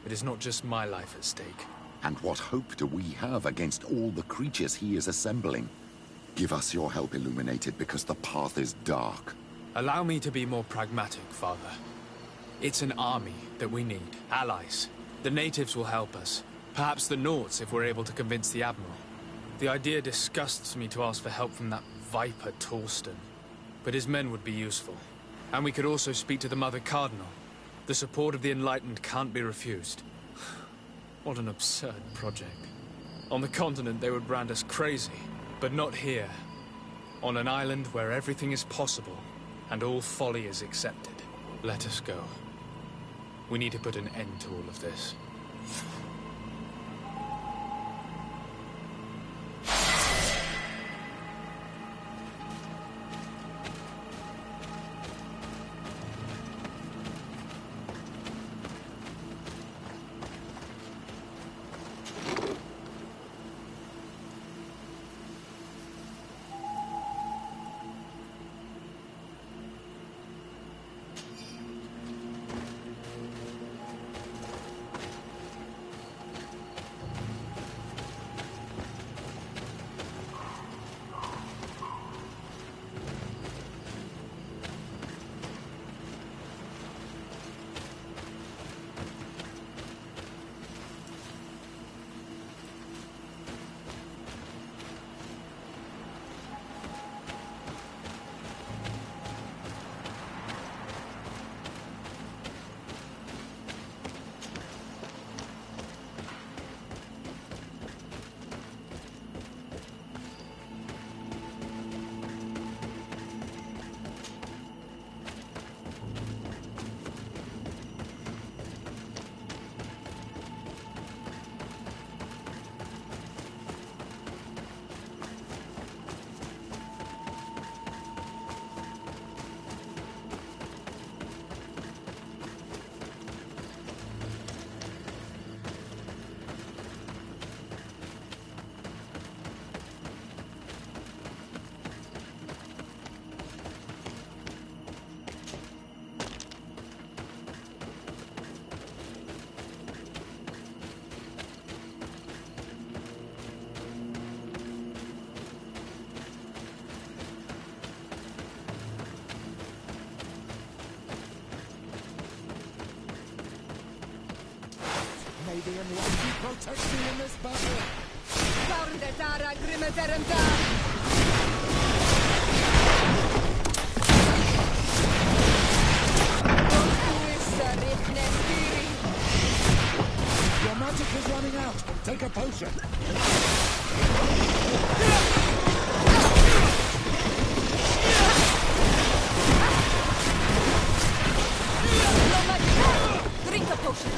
It is not just my life at stake. And what hope do we have against all the creatures he is assembling? Give us your help, Illuminated, because the path is dark. Allow me to be more pragmatic, Father. It's an army that we need, allies. The natives will help us. Perhaps the Nords, if we're able to convince the Admiral. The idea disgusts me to ask for help from that viper Torsten. But his men would be useful. And we could also speak to the Mother Cardinal. The support of the Enlightened can't be refused. What an absurd project. On the continent, they would brand us crazy. But not here. On an island where everything is possible, and all folly is accepted. Let us go. We need to put an end to all of this. May the Enlightened protect me in this battle! Your magic is running out. Take a potion. Drink a potion.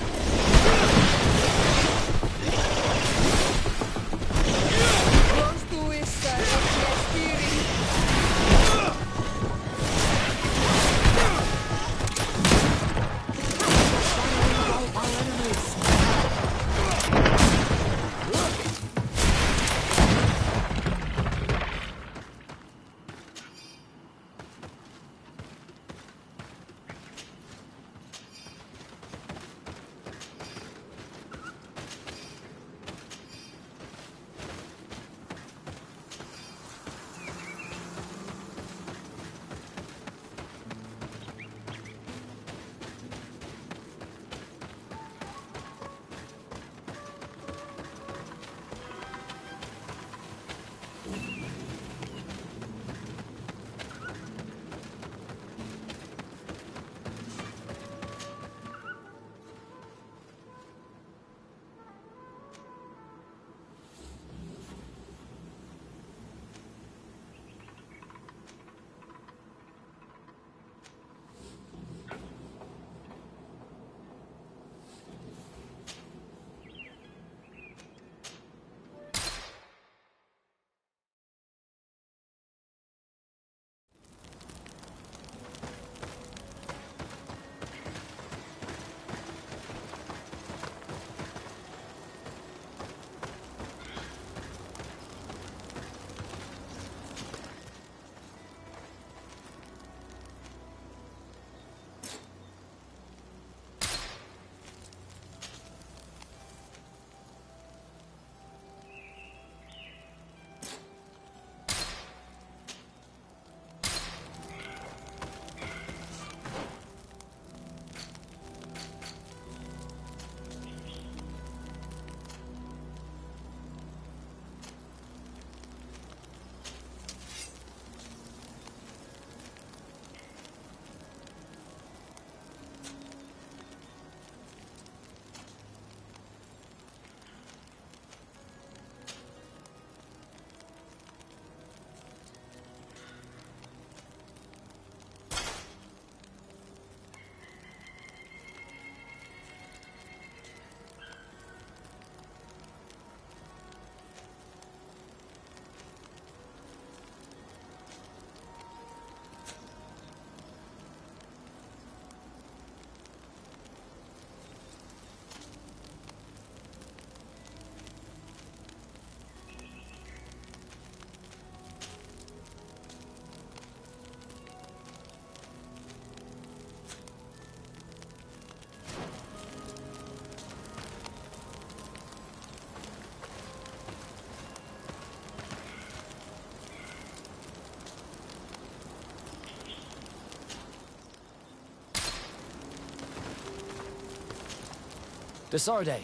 Desarde,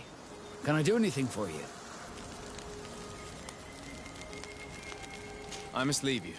can I do anything for you? I must leave you.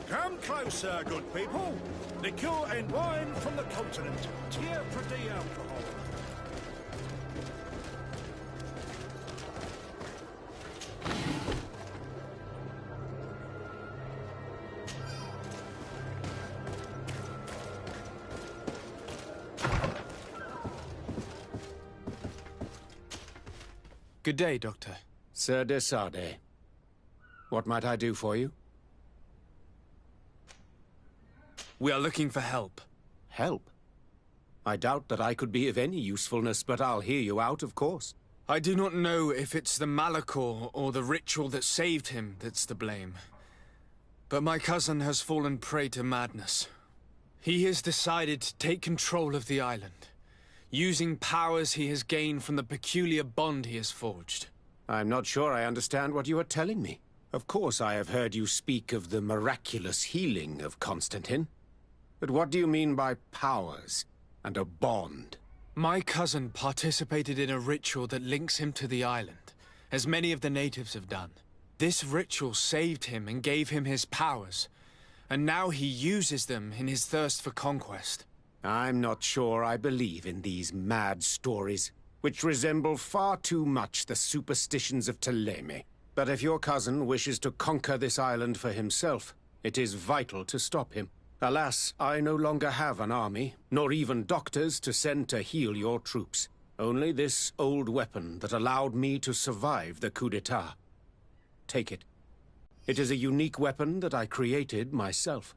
Come closer, good people. Liqueur and wine from the continent. Tier for the alcohol. Good day, Doctor. Sir Desarde. What might I do for you? We are looking for help. Help? I doubt that I could be of any usefulness, but I'll hear you out, of course. I do not know if it's the Malachor or the ritual that saved him that's to blame. But my cousin has fallen prey to madness. He has decided to take control of the island, using powers he has gained from the peculiar bond he has forged. I'm not sure I understand what you are telling me. Of course I have heard you speak of the miraculous healing of Constantine. But what do you mean by powers and a bond? My cousin participated in a ritual that links him to the island, as many of the natives have done. This ritual saved him and gave him his powers, and now he uses them in his thirst for conquest. I'm not sure I believe in these mad stories, which resemble far too much the superstitions of Thélème. But if your cousin wishes to conquer this island for himself, it is vital to stop him. Alas, I no longer have an army, nor even doctors to send to heal your troops. Only this old weapon that allowed me to survive the coup d'etat. Take it. It is a unique weapon that I created myself.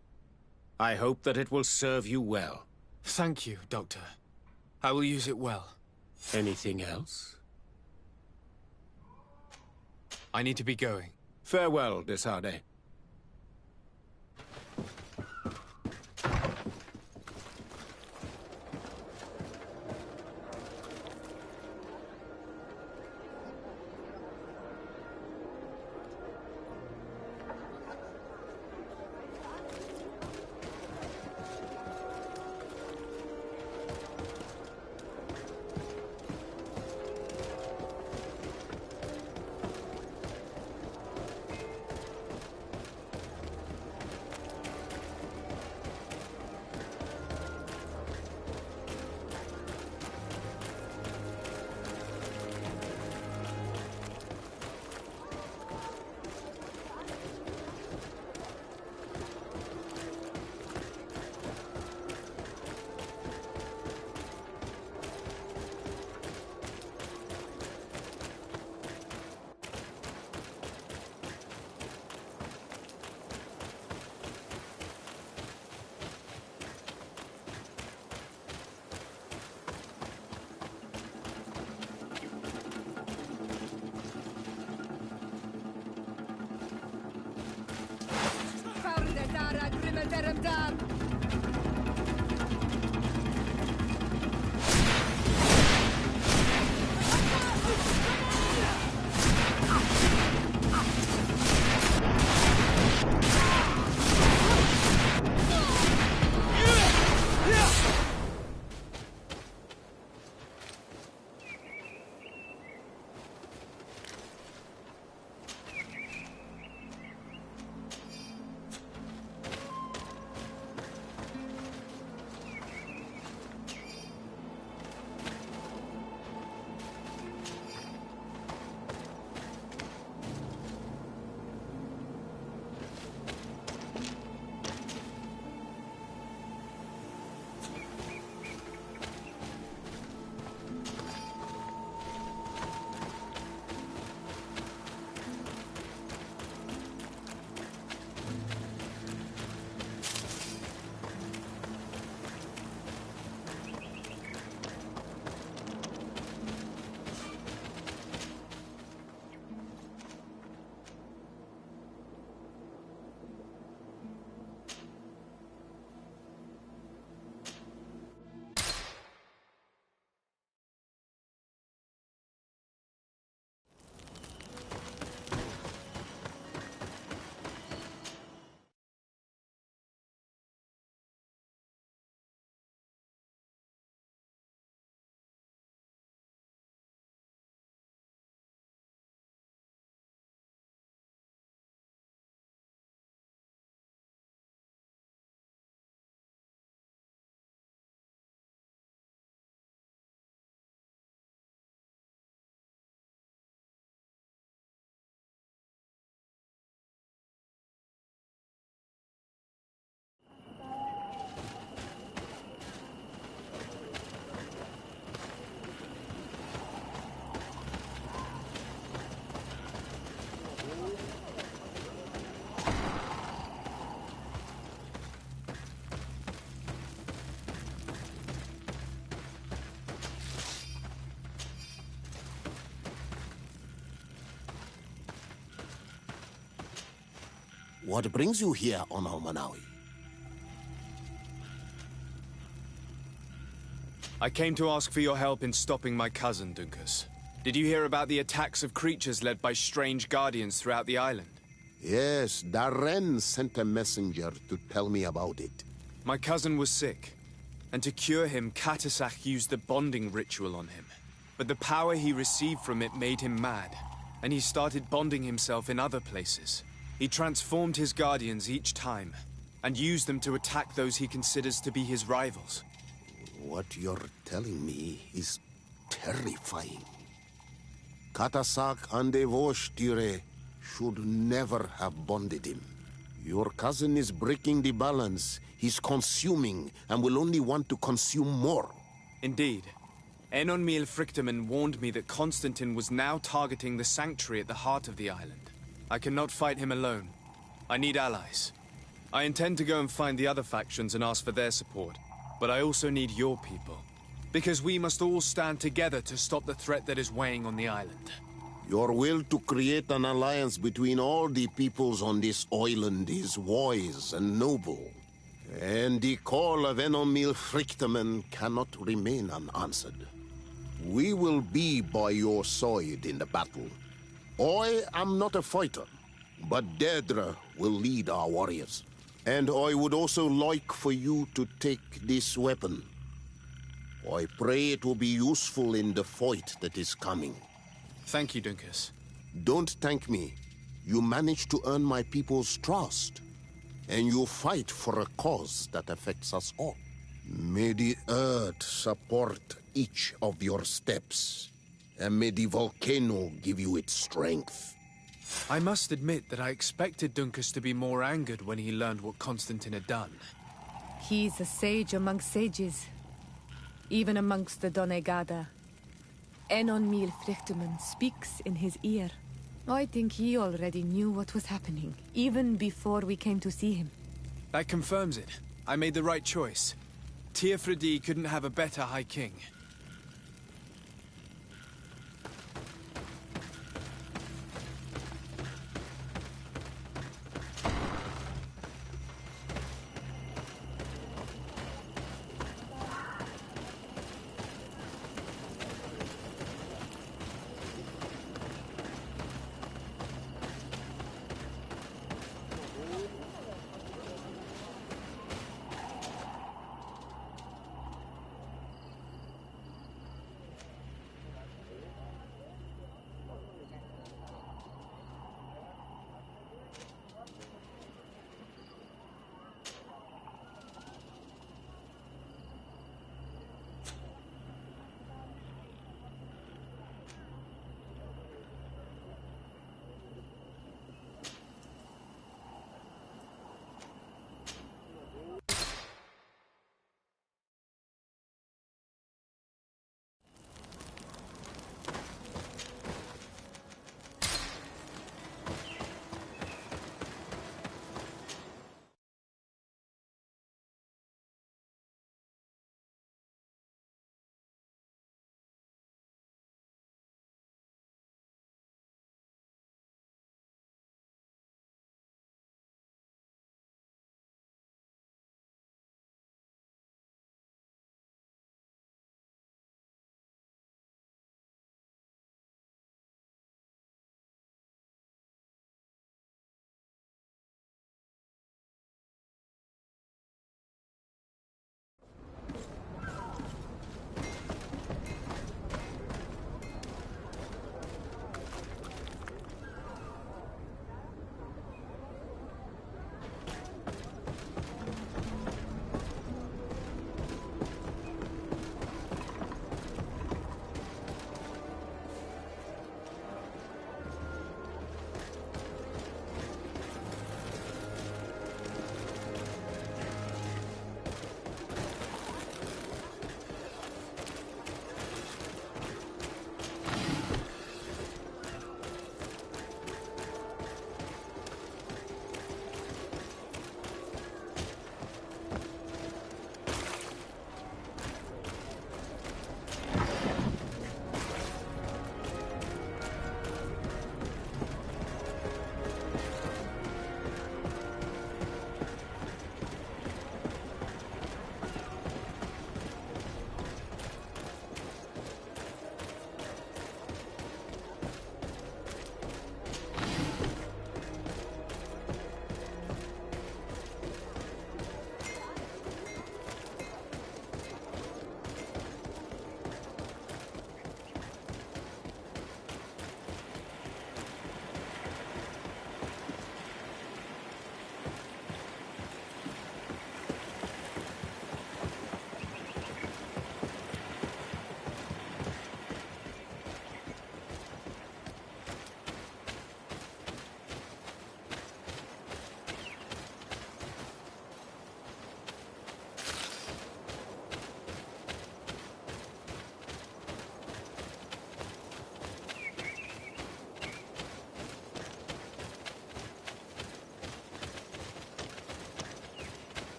I hope that it will serve you well. Thank you, Doctor. I will use it well. Anything else? I need to be going. Farewell, Desarde. What brings you here on Almanawi? I came to ask for your help in stopping my cousin, Dunkus. Did you hear about the attacks of creatures led by strange guardians throughout the island? Yes, Darren sent a messenger to tell me about it. My cousin was sick, and to cure him, Katasak used the bonding ritual on him. But the power he received from it made him mad, and he started bonding himself in other places. He transformed his guardians each time, and used them to attack those he considers to be his rivals. What you're telling me is terrifying. Katasak and Evosh should never have bonded him. Your cousin is breaking the balance. He's consuming, and will only want to consume more. Indeed. Enonmil Frichtemann warned me that Constantine was now targeting the sanctuary at the heart of the island. I cannot fight him alone. I need allies. I intend to go and find the other factions and ask for their support. But I also need your people. Because we must all stand together to stop the threat that is weighing on the island. Your will to create an alliance between all the peoples on this island is wise and noble. And the call of Enonmil Frichtemann cannot remain unanswered. We will be by your side in the battle. I am not a fighter, but Deirdre will lead our warriors. And I would also like for you to take this weapon. I pray it will be useful in the fight that is coming. Thank you, Dunkus. Don't thank me. You managed to earn my people's trust. And you fight for a cause that affects us all. May the earth support each of your steps. And may the volcano give you its strength. I must admit that I expected Dunkus to be more angered when he learned what Constantine had done. He's a sage among sages. Even amongst the Donegada. Enonmil Frichtemann speaks in his ear. I think he already knew what was happening, even before we came to see him. That confirms it. I made the right choice. Teofredi couldn't have a better High King.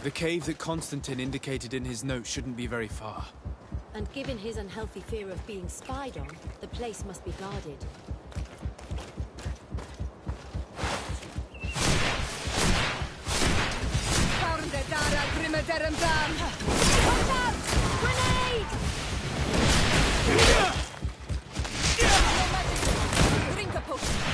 The cave that Constantine indicated in his note shouldn't be very far. And given his unhealthy fear of being spied on, the place must be guarded. Grenade! Drink a potion.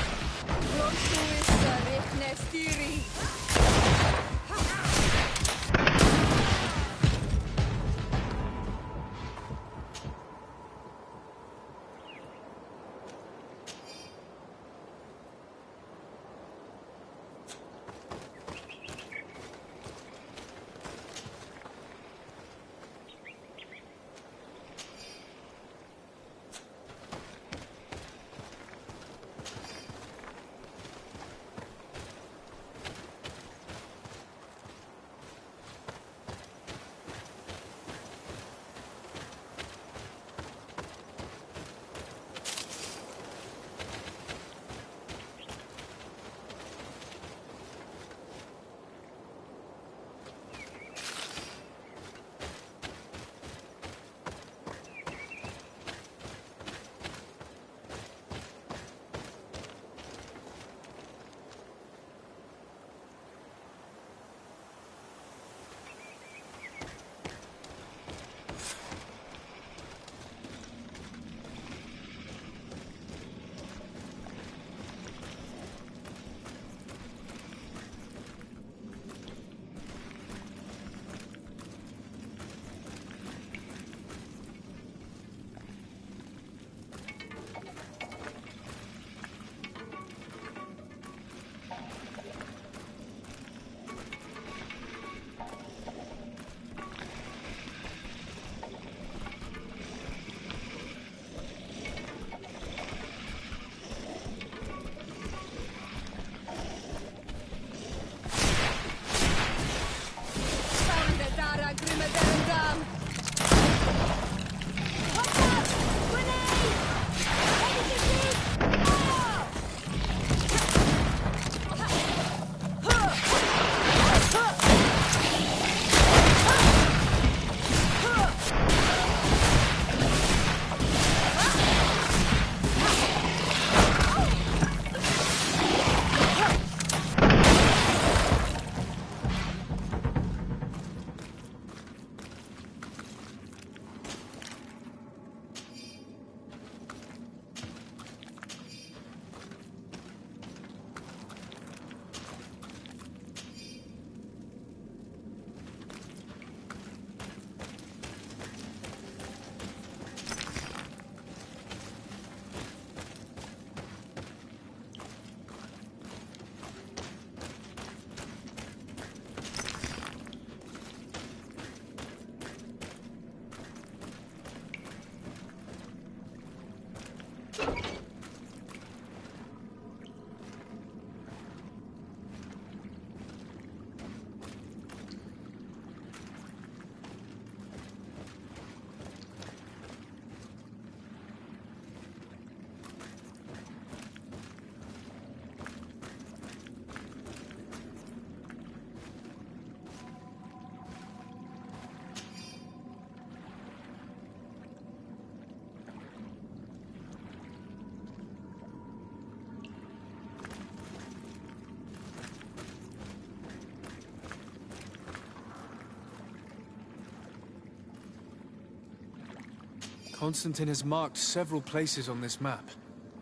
Constantine has marked several places on this map.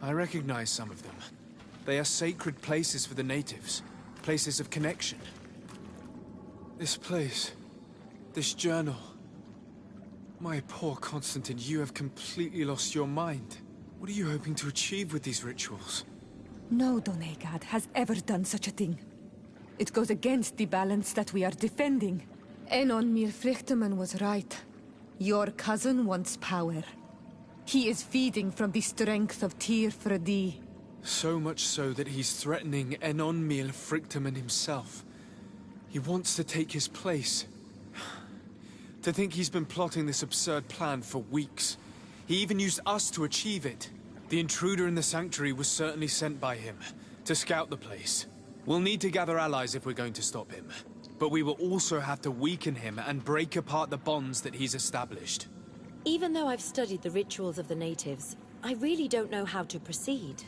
I recognize some of them. They are sacred places for the natives, places of connection. This place, this journal. My poor Constantine, you have completely lost your mind. What are you hoping to achieve with these rituals? No Donegad has ever done such a thing. It goes against the balance that we are defending. Enon Milfrichtemann was right. Your cousin wants power. He is feeding from the strength of Tyr Fredi. So much so that he's threatening Enon Milfrichtemann himself. He wants to take his place. To think he's been plotting this absurd plan for weeks. He even used us to achieve it. The intruder in the sanctuary was certainly sent by him, to scout the place. We'll need to gather allies if we're going to stop him. but we will also have to weaken him and break apart the bonds that he's established. Even though I've studied the rituals of the natives, I really don't know how to proceed.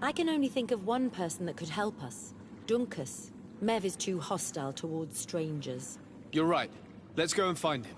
I can only think of one person that could help us. Dunkus. Mev is too hostile towards strangers. You're right. Let's go and find him.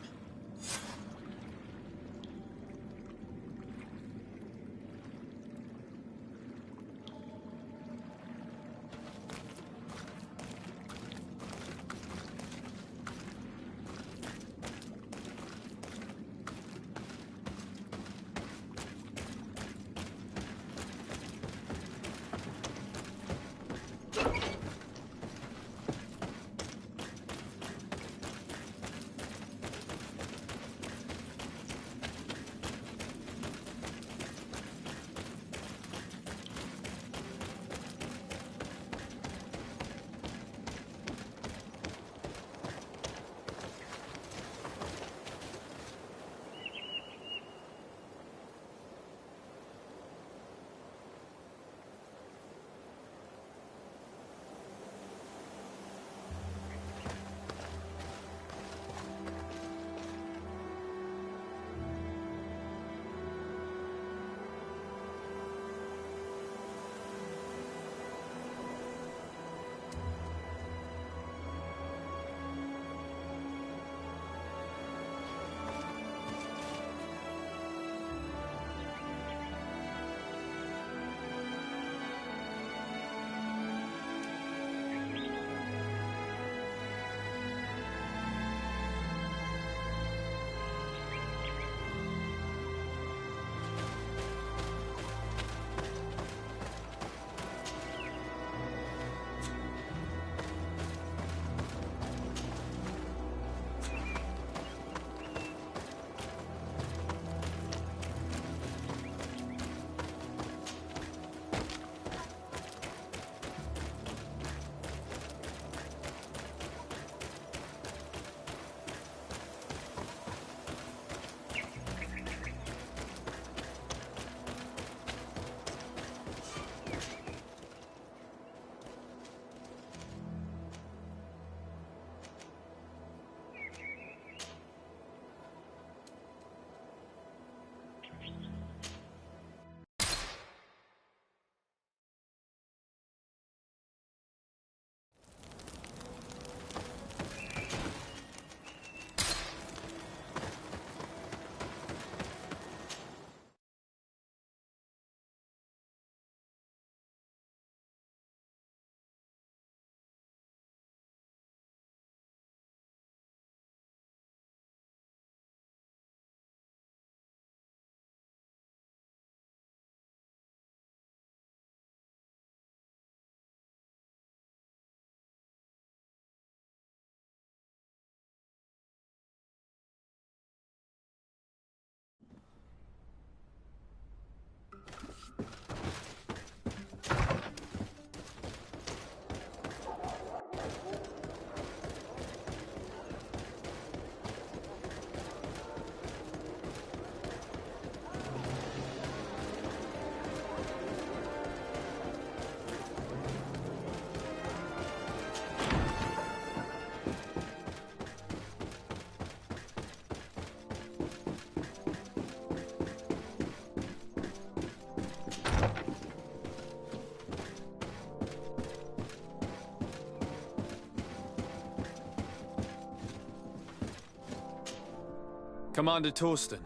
Commander Torsten.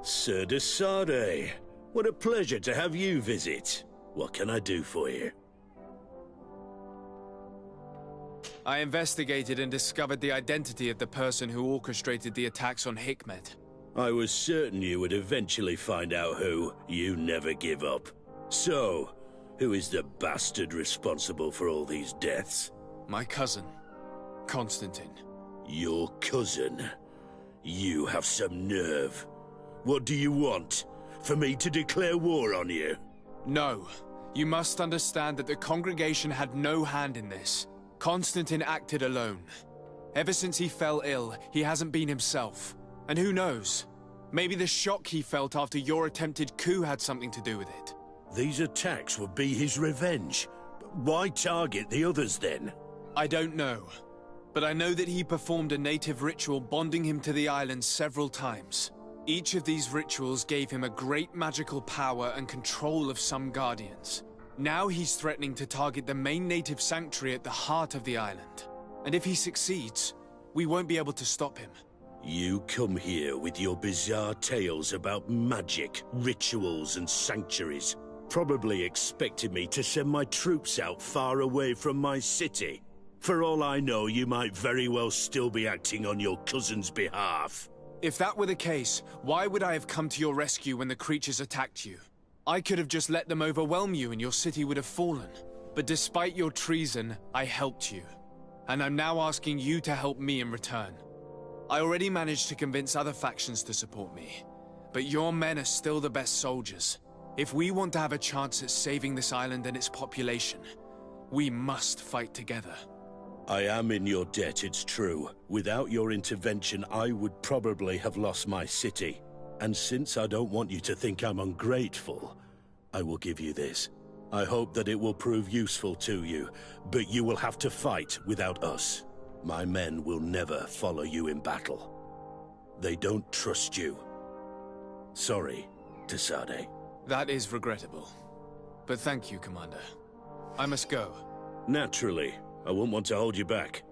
Sir de Sade, what a pleasure to have you visit. What can I do for you? I investigated and discovered the identity of the person who orchestrated the attacks on Hikmet. I was certain you would eventually find out who. You never give up. So, who is the bastard responsible for all these deaths? My cousin, Constantine. Your cousin? You have some nerve. What do you want? For me to declare war on you? No. You must understand that the congregation had no hand in this. Constantine acted alone. Ever since he fell ill, he hasn't been himself. And who knows? Maybe the shock he felt after your attempted coup had something to do with it. These attacks would be his revenge. Why target the others then? I don't know. but I know that he performed a native ritual bonding him to the island several times. Each of these rituals gave him a great magical power and control of some guardians. Now he's threatening to target the main native sanctuary at the heart of the island. And if he succeeds, we won't be able to stop him. You come here with your bizarre tales about magic, rituals, and sanctuaries. Probably expected me to send my troops out far away from my city. For all I know, you might very well still be acting on your cousin's behalf. If that were the case, why would I have come to your rescue when the creatures attacked you? I could have just let them overwhelm you and your city would have fallen. But despite your treason, I helped you. And I'm now asking you to help me in return. I already managed to convince other factions to support me. But your men are still the best soldiers. If we want to have a chance at saving this island and its population, we must fight together. I am in your debt, it's true. Without your intervention, I would probably have lost my city. And since I don't want you to think I'm ungrateful, I will give you this. I hope that it will prove useful to you, but you will have to fight without us. My men will never follow you in battle. They don't trust you. Sorry, Tesade. That is regrettable. But thank you, Commander. I must go. Naturally. I wouldn't want to hold you back.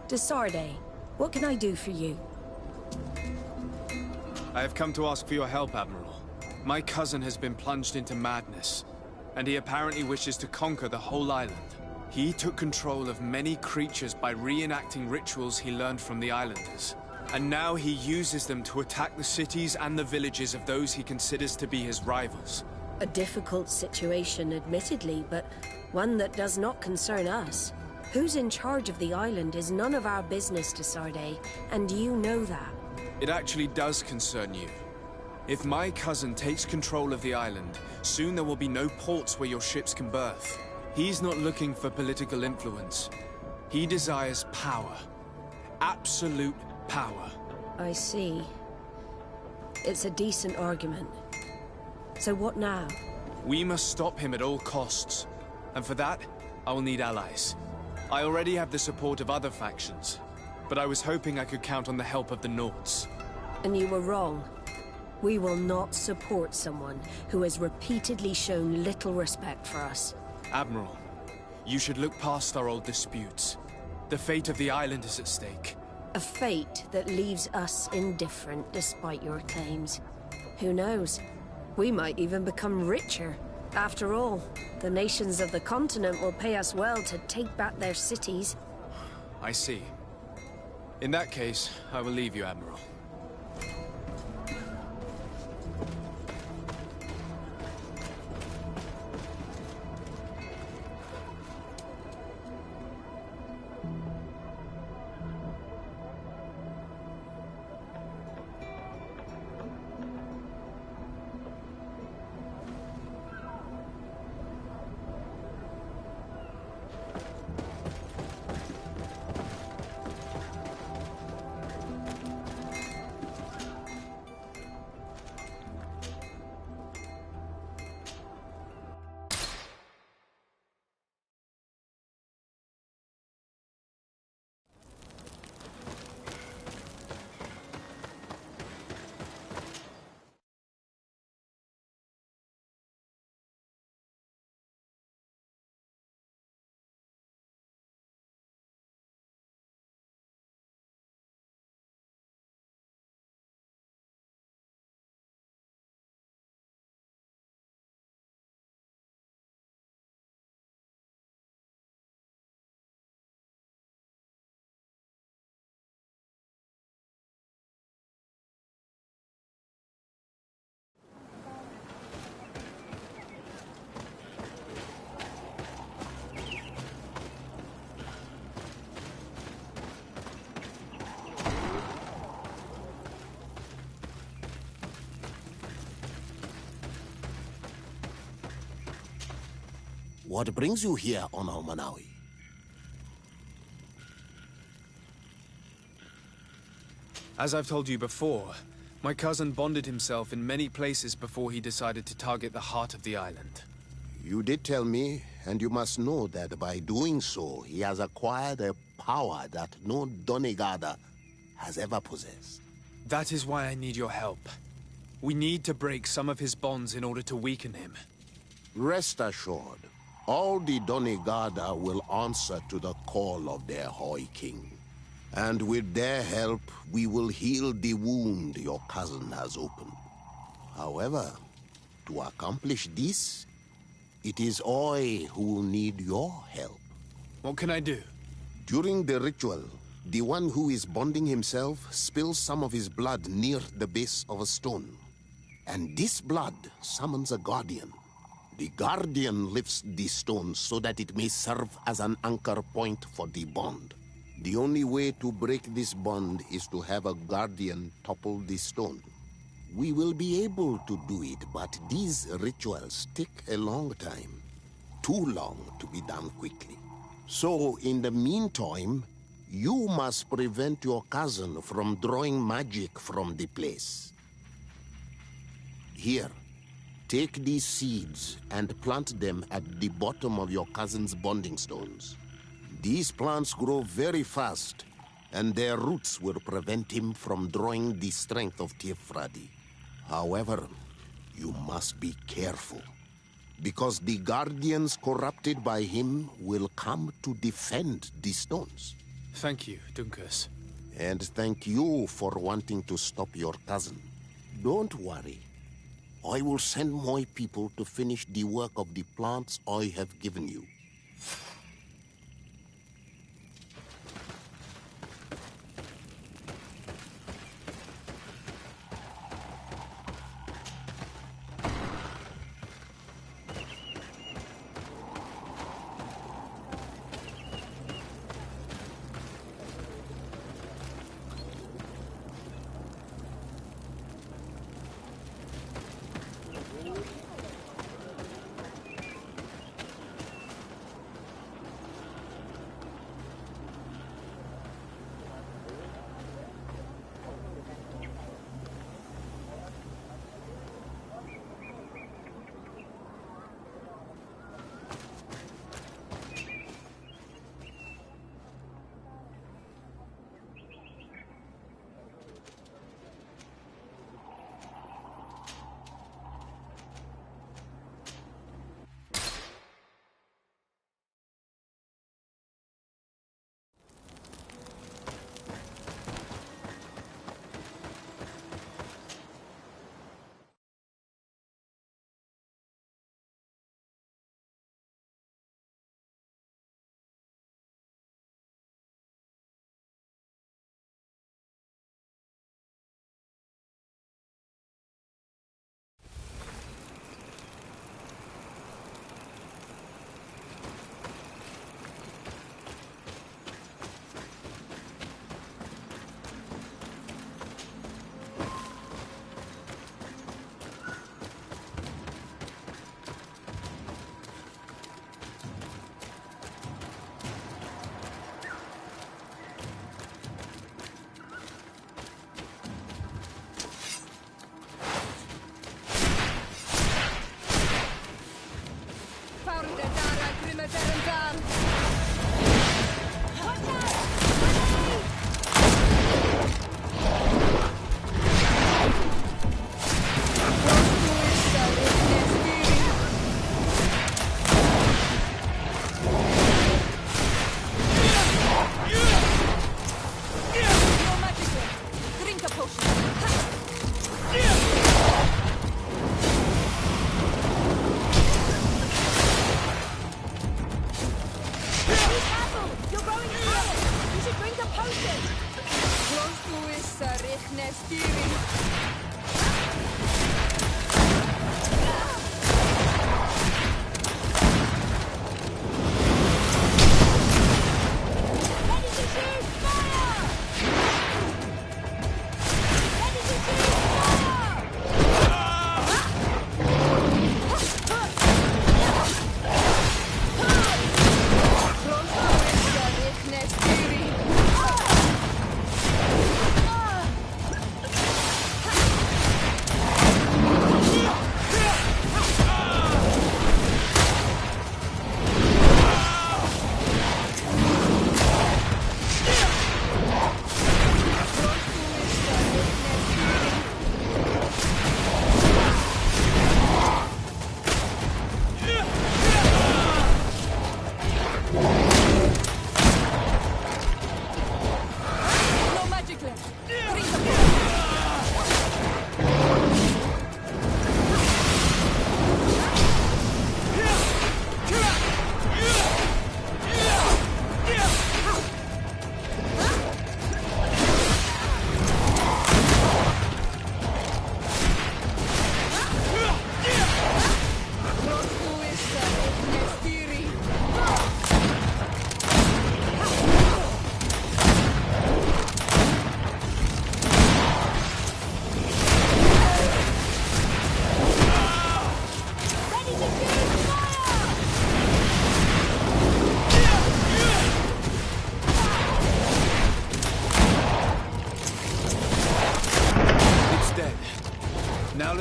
Desarde, what can I do for you? I have come to ask for your help, Admiral. My cousin has been plunged into madness, and he apparently wishes to conquer the whole island. He took control of many creatures by reenacting rituals he learned from the islanders. And now he uses them to attack the cities and the villages of those he considers to be his rivals. A difficult situation, admittedly, but one that does not concern us. Who's in charge of the island is none of our business, Desarde, and you know that. It actually does concern you. If my cousin takes control of the island, soon there will be no ports where your ships can berth. He's not looking for political influence. He desires power. Absolute power. I see. It's a decent argument. So what now? We must stop him at all costs. And for that, I will need allies. I already have the support of other factions, but I was hoping I could count on the help of the Nords. And you were wrong. We will not support someone who has repeatedly shown little respect for us. Admiral, you should look past our old disputes. The fate of the island is at stake. A fate that leaves us indifferent despite your claims. Who knows? We might even become richer. After all, the nations of the continent will pay us well to take back their cities. I see. In that case, I will leave you, Admiral. What brings you here on Manawi? As I've told you before, my cousin bonded himself in many places before he decided to target the heart of the island. You did tell me, and you must know that by doing so, he has acquired a power that no Donegada has ever possessed. That is why I need your help. We need to break some of his bonds in order to weaken him. Rest assured, all the Donegada will answer to the call of their Hoi King. And with their help, we will heal the wound your cousin has opened. However, to accomplish this, it is I who will need your help. What can I do? During the ritual, the one who is bonding himself spills some of his blood near the base of a stone. And this blood summons a guardian. The guardian lifts the stone so that it may serve as an anchor point for the bond. The only way to break this bond is to have a guardian topple the stone. We will be able to do it, but these rituals take a long time. Too long to be done quickly. So, in the meantime, you must prevent your cousin from drawing magic from the place. Here, take these seeds and plant them at the bottom of your cousin's bonding stones. These plants grow very fast, and their roots will prevent him from drawing the strength of Tifradi. However, you must be careful, because the guardians corrupted by him will come to defend the stones. Thank you, Dunkus. And thank you for wanting to stop your cousin. Don't worry. I will send my people to finish the work of the plants I have given you.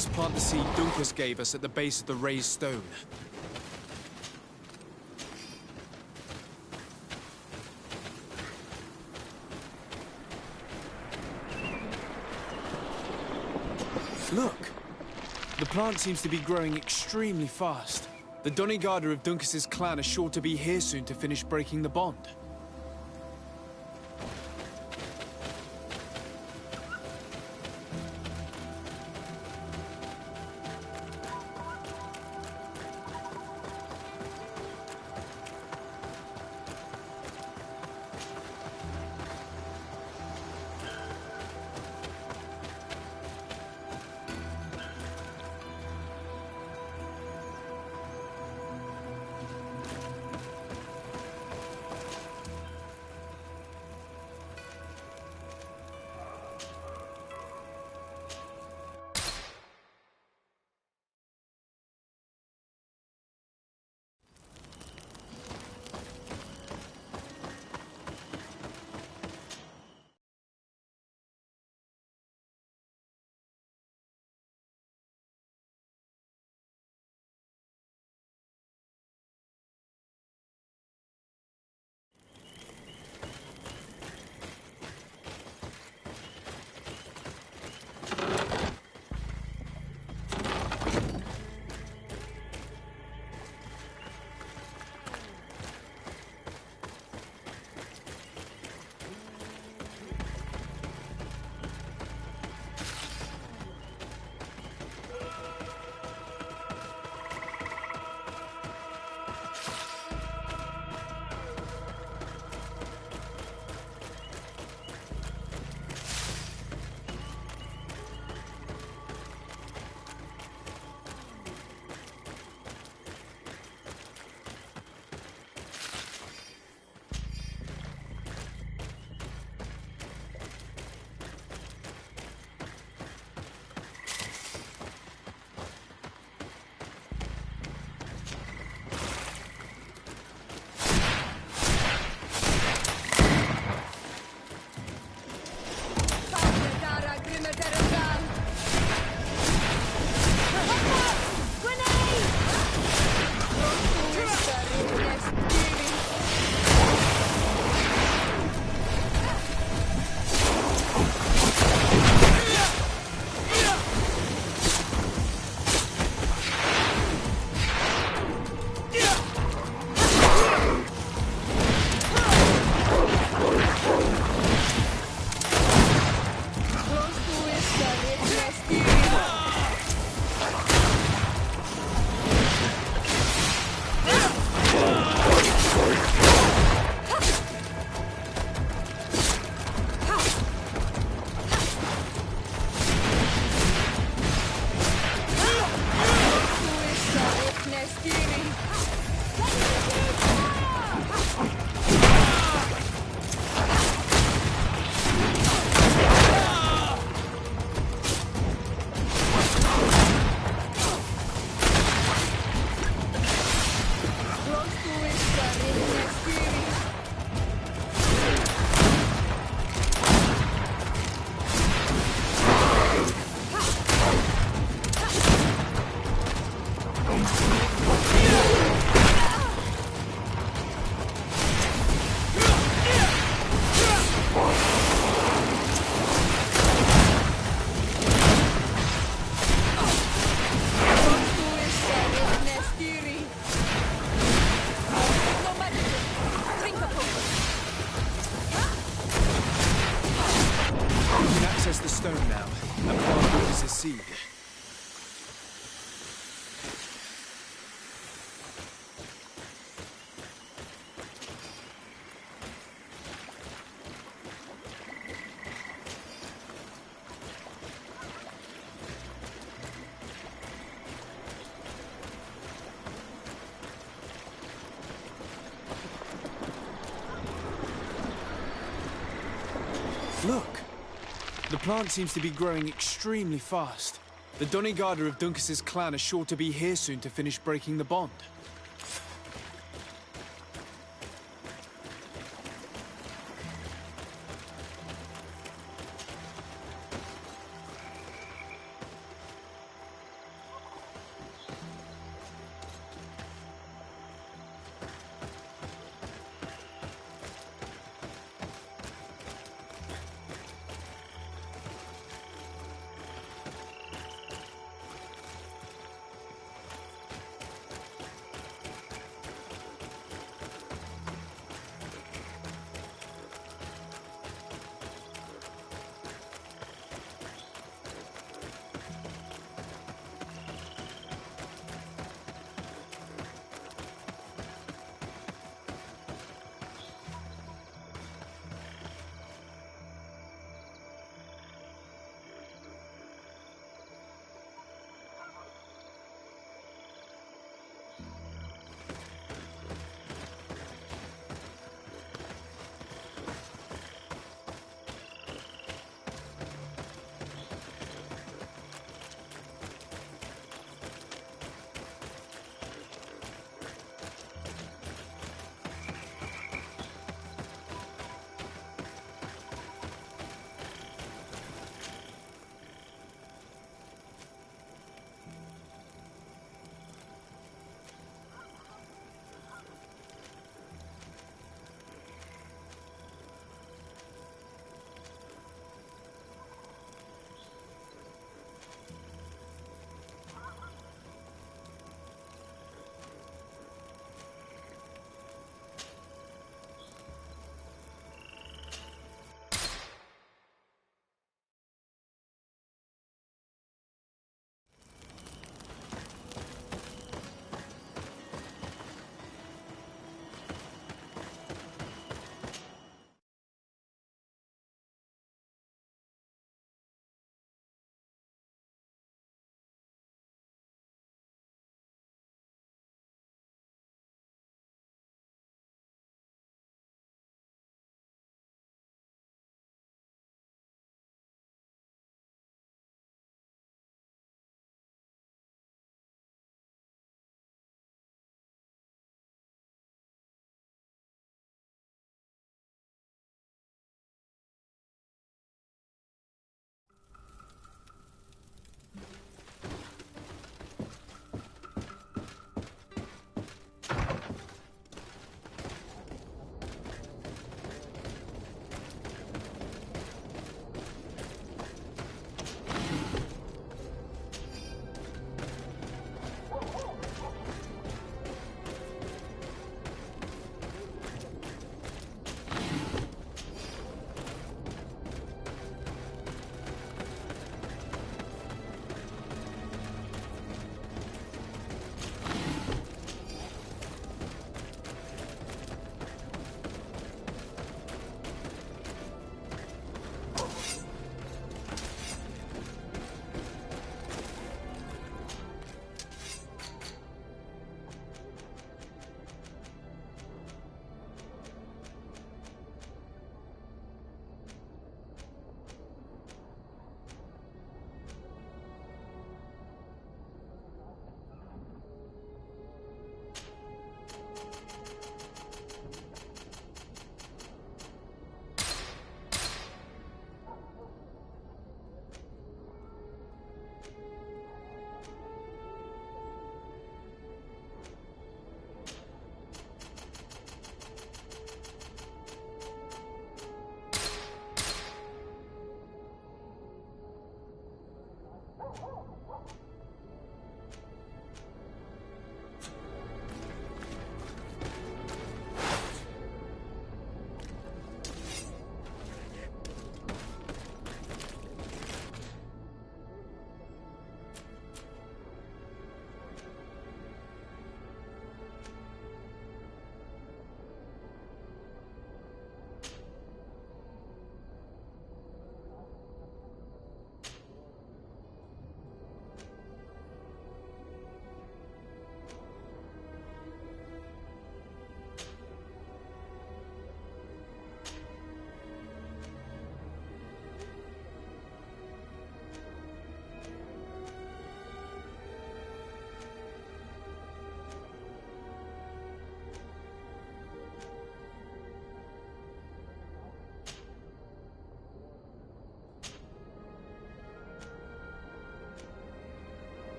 Let's plant the seed Dunkus gave us at the base of the raised stone. Look! The plant seems to be growing extremely fast. The Donigarda of Dunkus's clan are sure to be here soon to finish breaking the bond. Access the stone now, and plant Lucas's seed. Look! The plant seems to be growing extremely fast. The Doneigada of Duncas's clan are sure to be here soon to finish breaking the bond.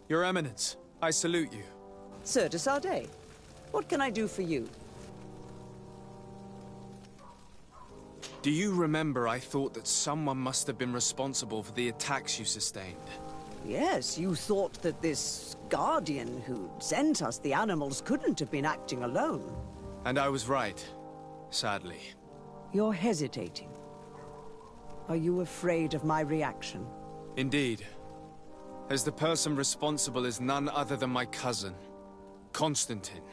Your Eminence, I salute you. Sir de Sardet, what can I do for you? Do you remember I thought that someone must have been responsible for the attacks you sustained? Yes, you thought that this guardian who sent us the animals couldn't have been acting alone. And I was right, sadly. You're hesitating. Are you afraid of my reaction? Indeed. As the person responsible is none other than my cousin, Constantine.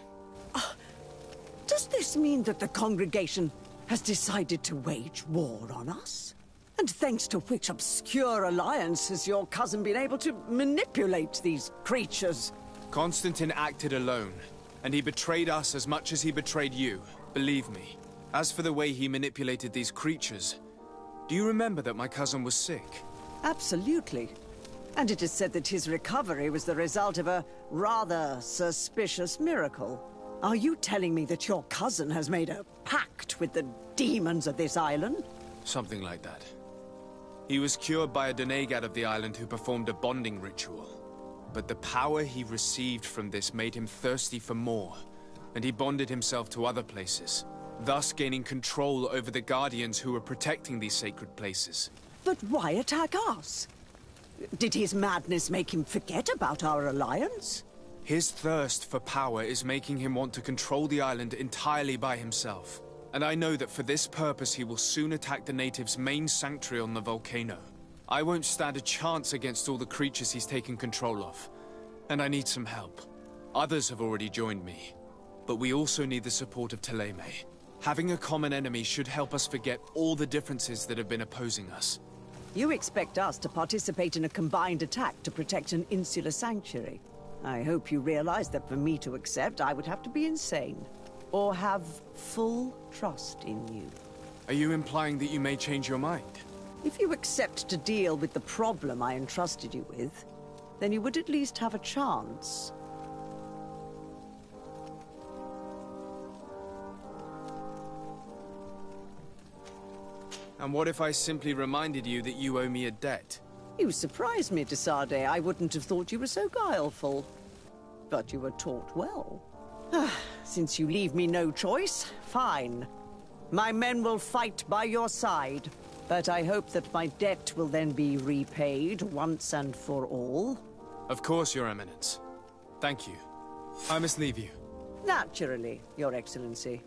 Does this mean that the congregation has decided to wage war on us? And thanks to which obscure alliance has your cousin been able to manipulate these creatures? Constantine acted alone, and he betrayed us as much as he betrayed you, believe me. As for the way he manipulated these creatures, do you remember that my cousin was sick? Absolutely. And it is said that his recovery was the result of a rather suspicious miracle. Are you telling me that your cousin has made a pact with the demons of this island? Something like that. He was cured by a denegad of the island who performed a bonding ritual. But the power he received from this made him thirsty for more, and he bonded himself to other places, thus gaining control over the guardians who were protecting these sacred places. But why attack us? Did his madness make him forget about our alliance? His thirst for power is making him want to control the island entirely by himself. And I know that for this purpose he will soon attack the natives' main sanctuary on the volcano. I won't stand a chance against all the creatures he's taken control of. And I need some help. Others have already joined me. But we also need the support of Thélème. Having a common enemy should help us forget all the differences that have been opposing us. You expect us to participate in a combined attack to protect an insular sanctuary. I hope you realize that for me to accept, I would have to be insane. Or have full trust in you. Are you implying that you may change your mind? If you accept to deal with the problem I entrusted you with, then you would at least have a chance. And what if I simply reminded you that you owe me a debt? You surprised me, de Sardet. I wouldn't have thought you were so guileful. But you were taught well. Since you leave me no choice, fine. My men will fight by your side. But I hope that my debt will then be repaid once and for all. Of course, Your Eminence. Thank you. I must leave you. Naturally, Your Excellency.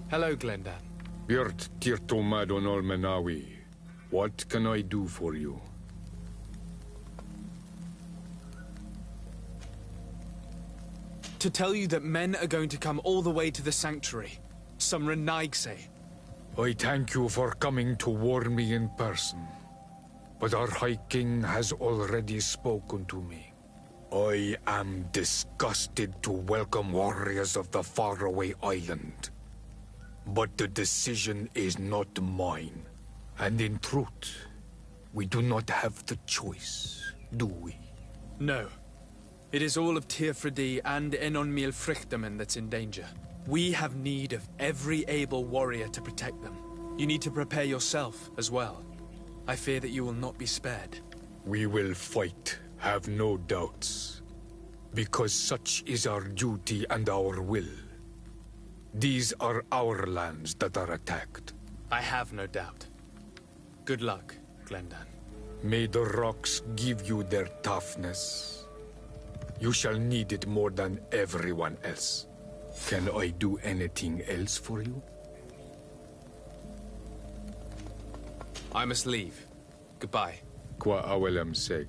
Hello, Glendan. Birt Tirtomad on Olmenawi. What can I do for you? To tell you that men are going to come all the way to the sanctuary. Some Renaigse. I thank you for coming to warn me in person. But our High King has already spoken to me. I am disgusted to welcome warriors of the faraway island. But the decision is not mine. And in truth, we do not have the choice, do we? No. It is all of Tirfridi and Enonmil Frichtamen that's in danger. We have need of every able warrior to protect them. You need to prepare yourself as well. I fear that you will not be spared. We will fight, have no doubts. Because such is our duty and our will. These are our lands that are attacked. I have no doubt. Good luck, Glendan. May the rocks give you their toughness. You shall need it more than everyone else. Can I do anything else for you? I must leave. Goodbye. Qua awelem seg.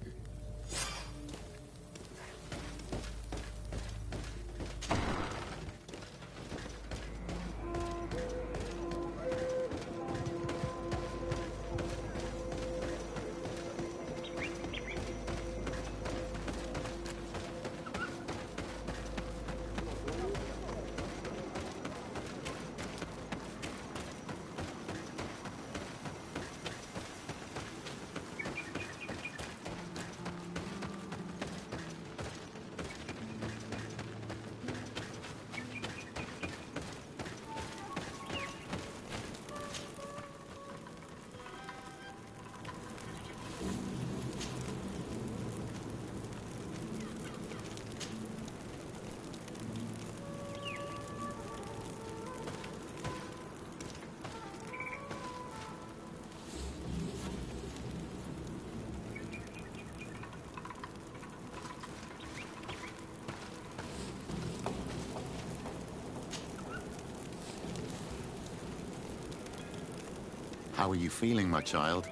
How are you feeling, my child?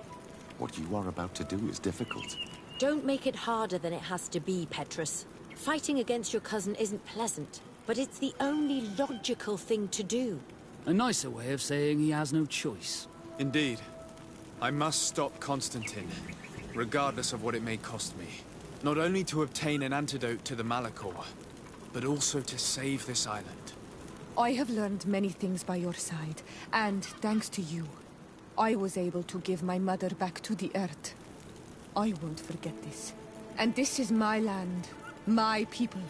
What you are about to do is difficult. Don't make it harder than it has to be, Petrus. Fighting against your cousin isn't pleasant, but it's the only logical thing to do. A nicer way of saying he has no choice. Indeed. I must stop Constantine, regardless of what it may cost me. Not only to obtain an antidote to the Malachor, but also to save this island. I have learned many things by your side, and thanks to you, I was able to give my mother back to the earth. I won't forget this. And this is my land, my people.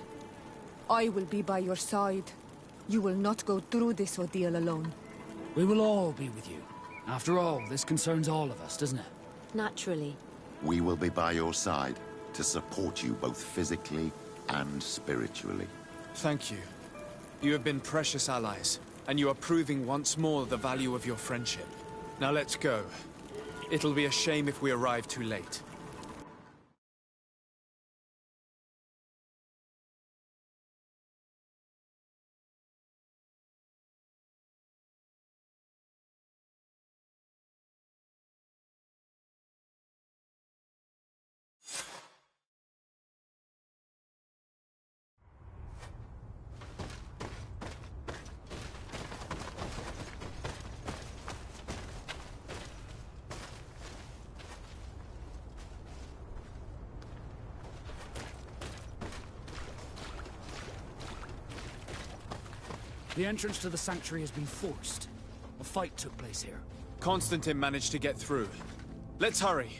I will be by your side. You will not go through this ordeal alone. We will all be with you. After all, this concerns all of us, doesn't it? Naturally. We will be by your side to support you both physically and spiritually. Thank you. You have been precious allies, and you are proving once more the value of your friendship. Now let's go. It'll be a shame if we arrive too late. The entrance to the sanctuary has been forced. A fight took place here. Constantine managed to get through. Let's hurry.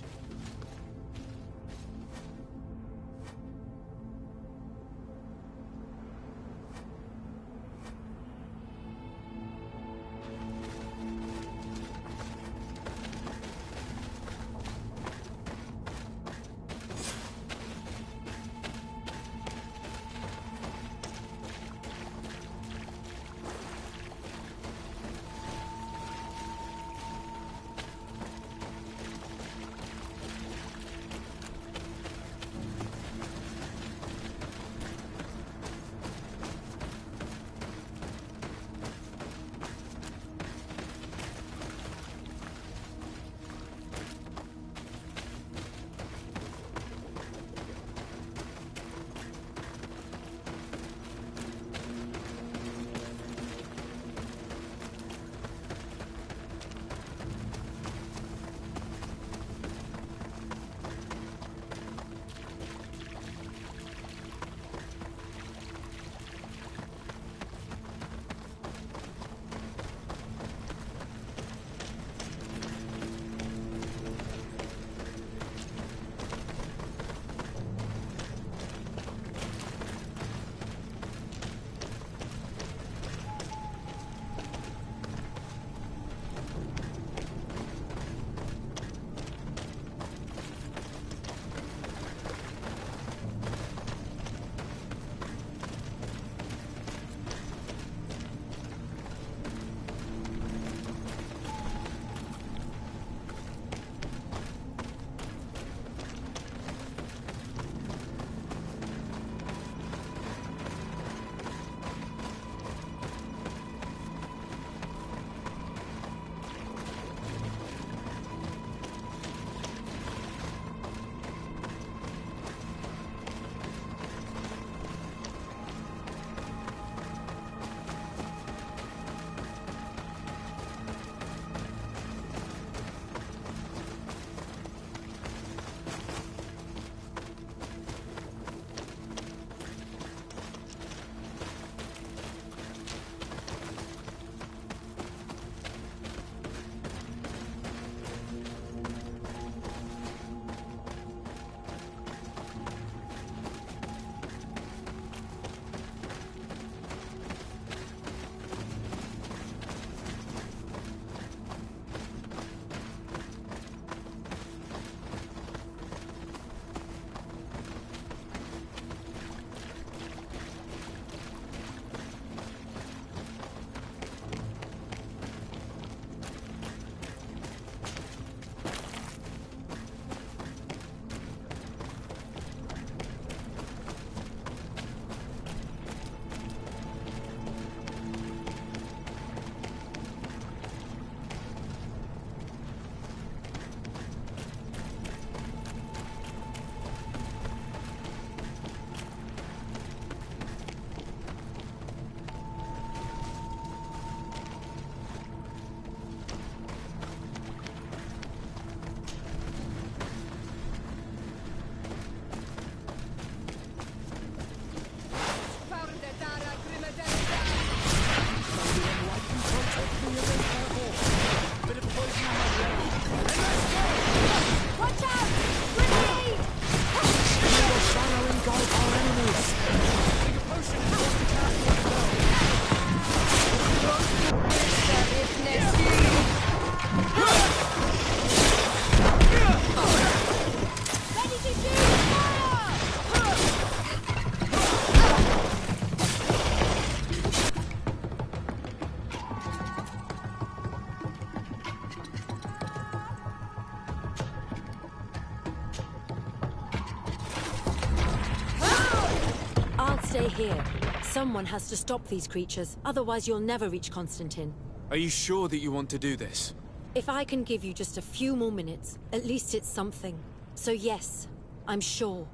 stay here. Someone has to stop these creatures, otherwise you'll never reach Constantine. Are you sure that you want to do this? If I can give you just a few more minutes, at least it's something. So yes, I'm sure.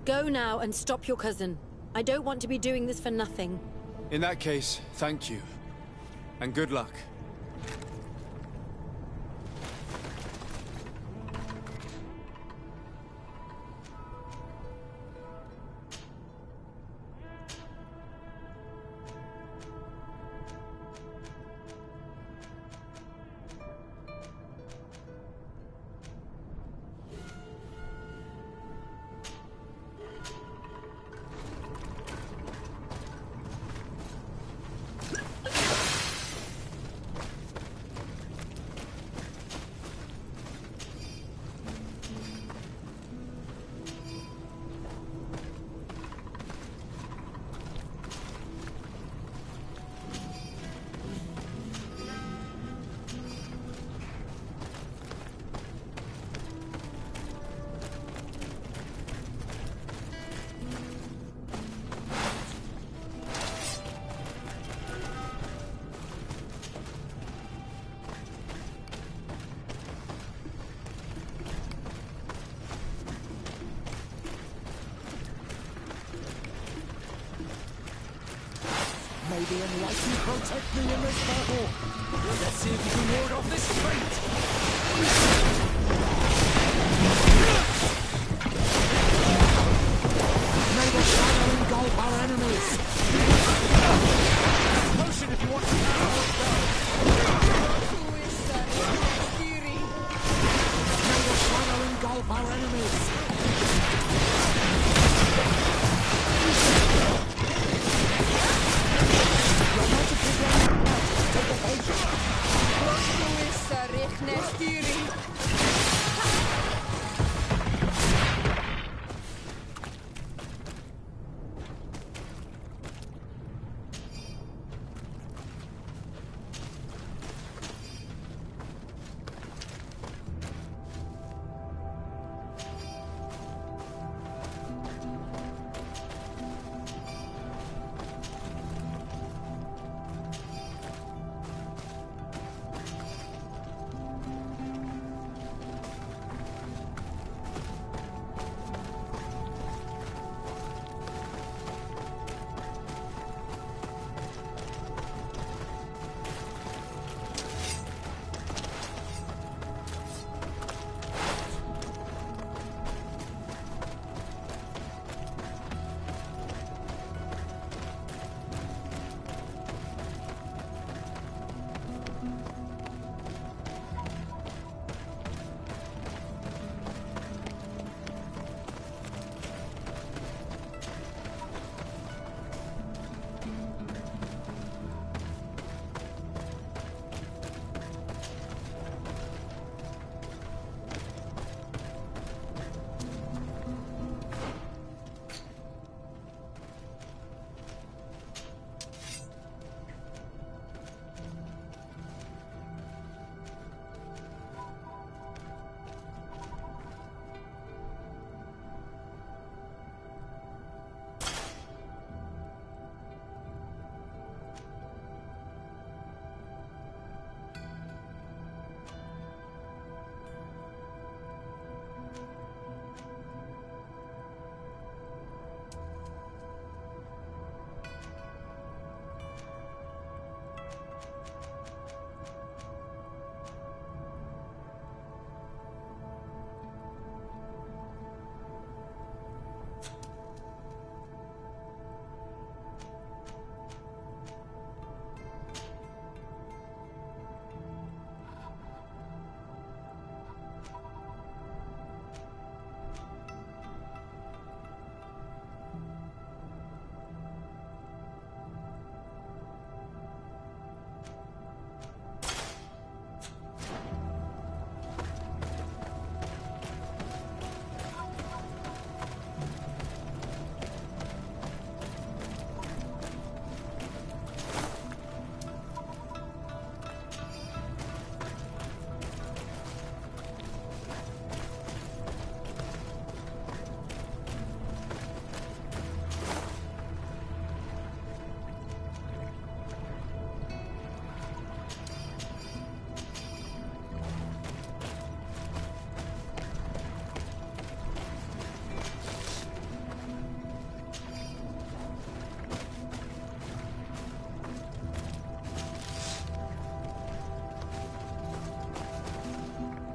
Go now and stop your cousin. I don't want to be doing this for nothing. In that case, thank you. And good luck. May the Enlightened protect me in this battle! Let's see if you can ward off this fate! May the shadow engulf our enemies! Potion if you want to know how it goes! May the shadow engulf our enemies!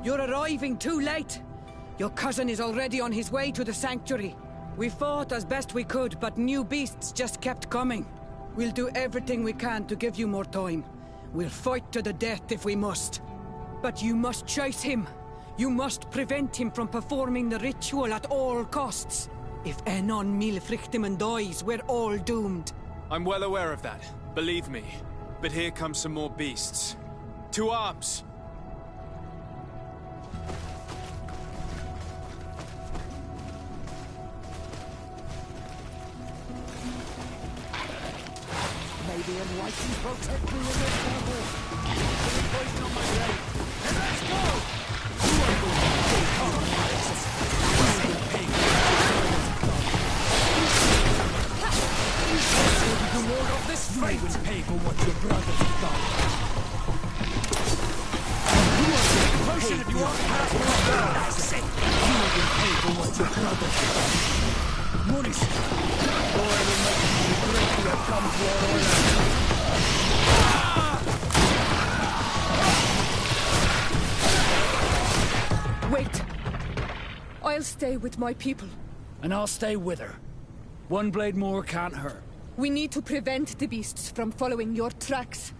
You're arriving too late. Your cousin is already on his way to the sanctuary. We fought as best we could, but new beasts just kept coming. We'll do everything we can to give you more time. We'll fight to the death if we must. But you must chase him. You must prevent him from performing the ritual at all costs. If Enon Milfrichteman dies, we're all doomed. I'm well aware of that, believe me. But here come some more beasts. To arms! Maybe enlightened protect me in this battle. Put the poison on my blade. And let's go! You are going to take on Alexis. You will pay the Lord of this fate. You will pay for what your brothers have done. You are going to potion if you want to pass more battles. You will pay for what your brothers have done. Maurice, Lord will make you regret you have come to our island. Wait. I'll stay with my people. And I'll stay with her. One blade more can't hurt. We need to prevent the beasts from following your tracks.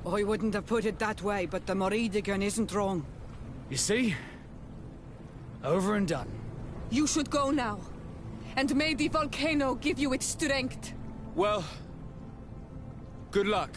I wouldn't have put it that way, but the Moridigan isn't wrong. You see? Over and done. You should go now. And may the volcano give you its strength. Well, good luck.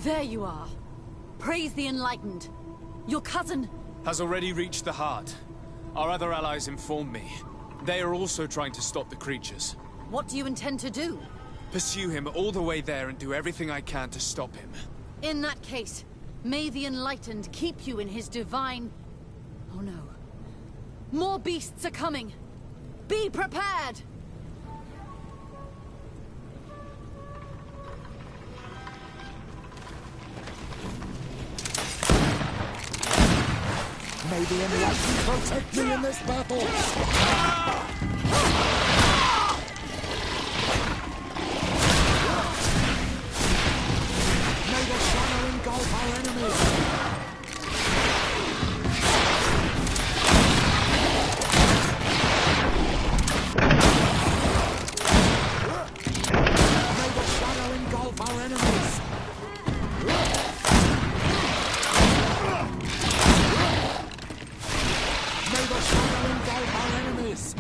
There you are. Praise the Enlightened. Your cousin... has already reached the heart. Our other allies informed me. They are also trying to stop the creatures. What do you intend to do? Pursue him all the way there and do everything I can to stop him. In that case, may the Enlightened keep you in his divine... Oh no. More beasts are coming. Be prepared! May the Enlightened protect me in this battle! May the shadow engulf our enemies! May the shadow engulf our enemies! May the shadow engulf our enemies!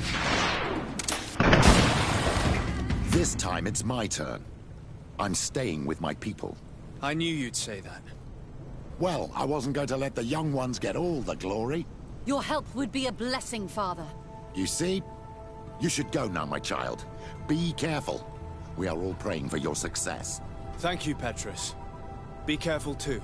This time it's my turn. I'm staying with my people. I knew you'd say that. Well, I wasn't going to let the young ones get all the glory. Your help would be a blessing, Father. You see? You should go now, my child. Be careful. We are all praying for your success. Thank you, Petrus. Be careful too.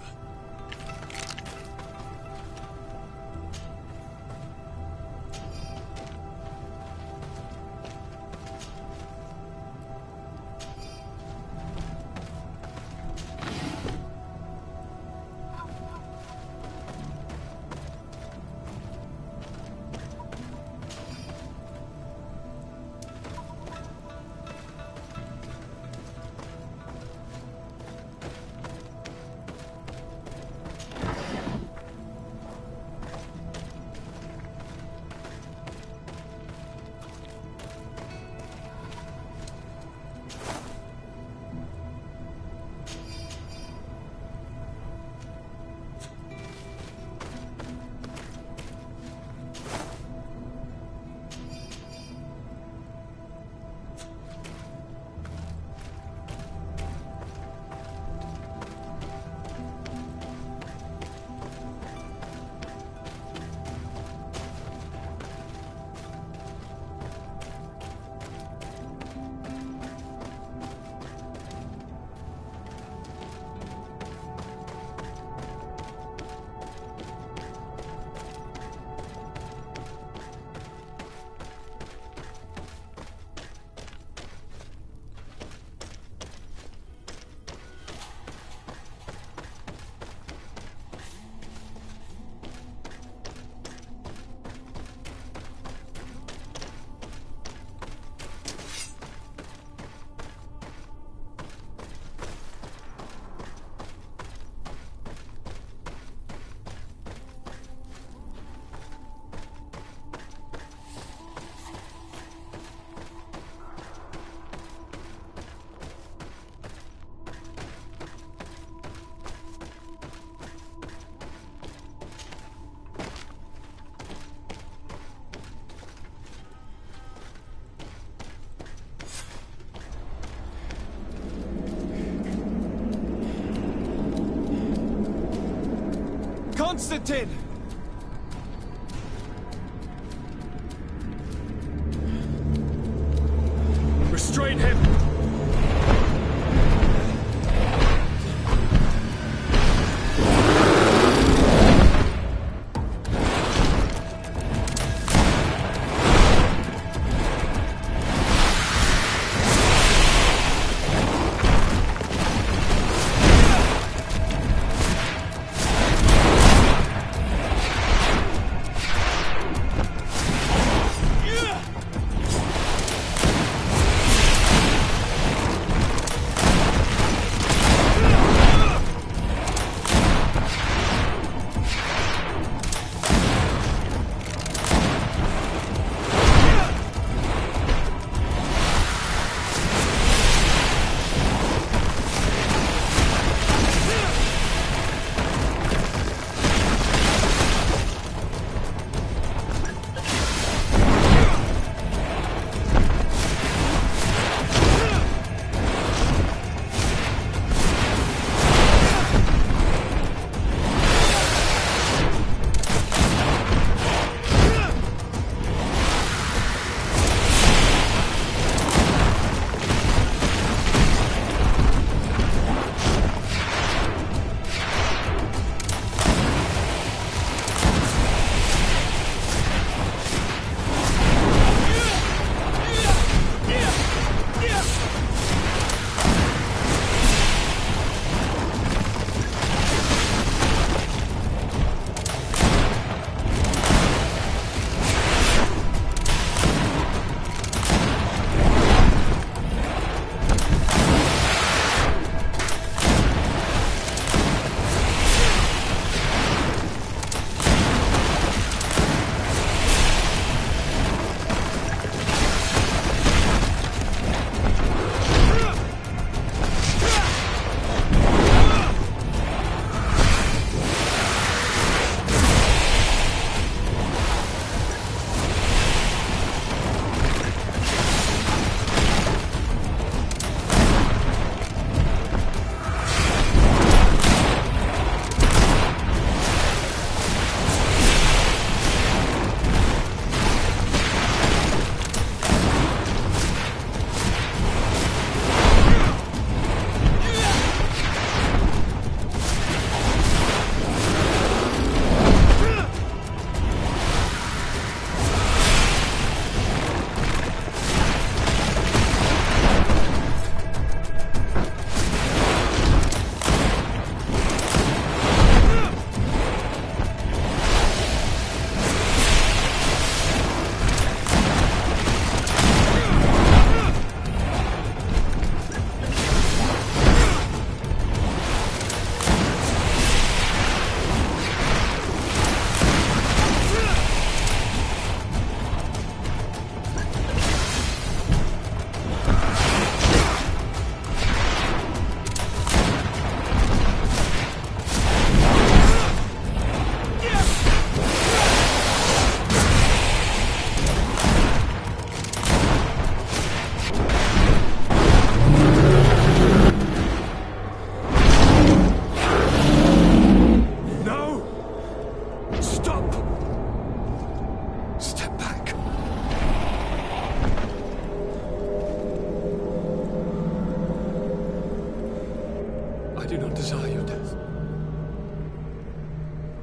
Constantine! Restrain him!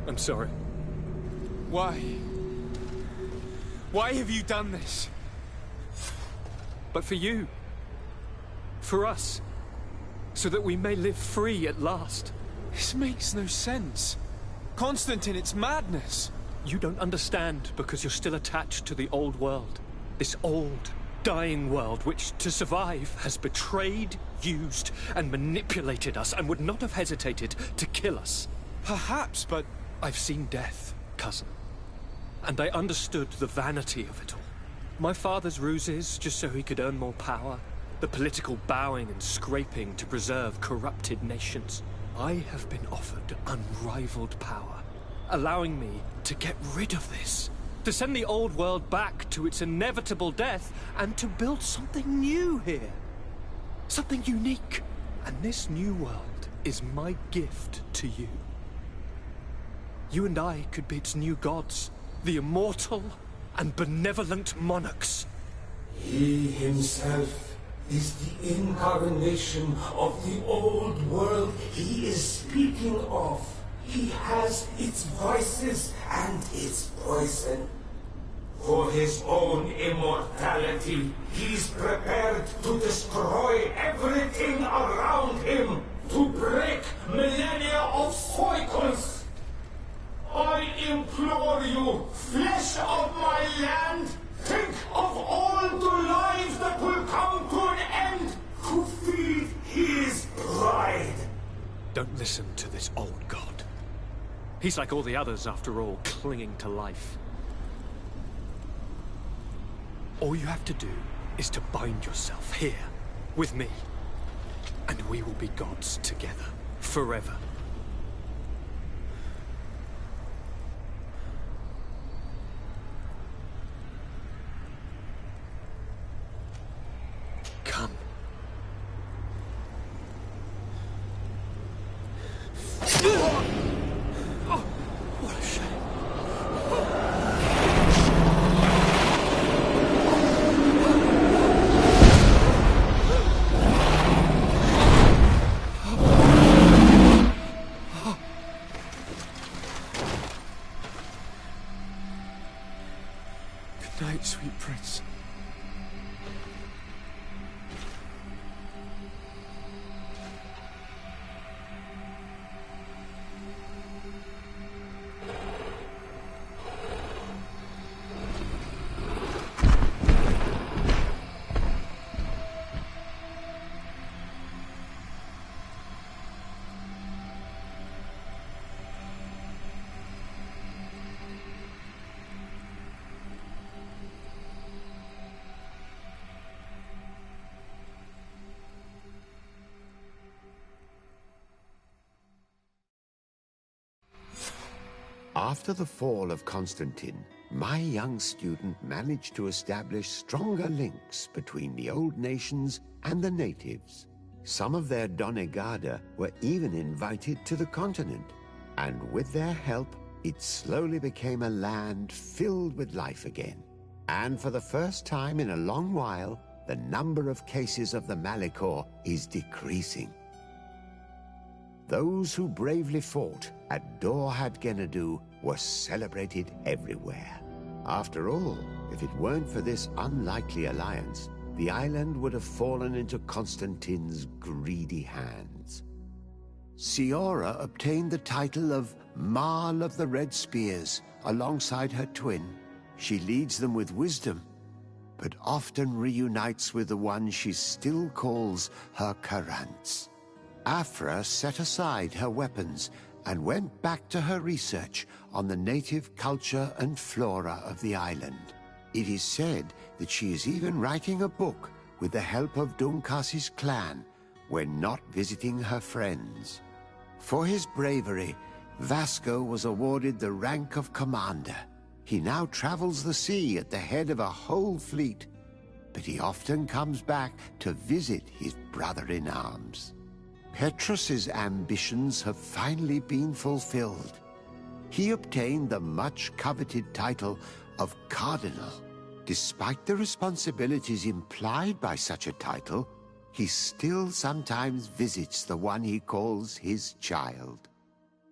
I'm sorry. Why? Why have you done this? But for you. For us. So that we may live free at last. This makes no sense. Constantine, it's madness. You don't understand because you're still attached to the old world. This old, dying world which, to survive, has betrayed, used, and manipulated us and would not have hesitated to kill us. Perhaps, but I've seen death, cousin. And I understood the vanity of it all. My father's ruses just so he could earn more power. The political bowing and scraping to preserve corrupted nations. I have been offered unrivaled power, allowing me to get rid of this. To send the old world back to its inevitable death and to build something new here. Something unique. And this new world is my gift to you. You and I could be its new gods, the immortal and benevolent monarchs. He himself is the incarnation of the old world he is speaking of. He has its vices and its poison. For his own immortality, he's prepared to destroy everything around him, to break millennia of cycles. I implore you, flesh of my land, think of all the lives that will come to an end to feed his bride. Don't listen to this old god. He's like all the others, after all, clinging to life. All you have to do is to bind yourself here, with me. And we will be gods together, forever. Come. Oh, what a shame. Good night, sweet prince. After the fall of Constantine, my young student managed to establish stronger links between the old nations and the natives. Some of their donegada were even invited to the continent, and with their help, it slowly became a land filled with life again. And for the first time in a long while, the number of cases of the Malichor is decreasing. Those who bravely fought at Dorhad Genadu were celebrated everywhere. After all, if it weren't for this unlikely alliance, the island would have fallen into Constantine's greedy hands. Ciora obtained the title of Marl of the Red Spears alongside her twin. She leads them with wisdom, but often reunites with the one she still calls her Karants. Afra set aside her weapons and went back to her research on the native culture and flora of the island. It is said that she is even writing a book with the help of Dunkas's clan when not visiting her friends. For his bravery, Vasco was awarded the rank of commander. He now travels the sea at the head of a whole fleet, but he often comes back to visit his brother-in-arms. Petrus's ambitions have finally been fulfilled. He obtained the much-coveted title of Cardinal. Despite the responsibilities implied by such a title, he still sometimes visits the one he calls his child.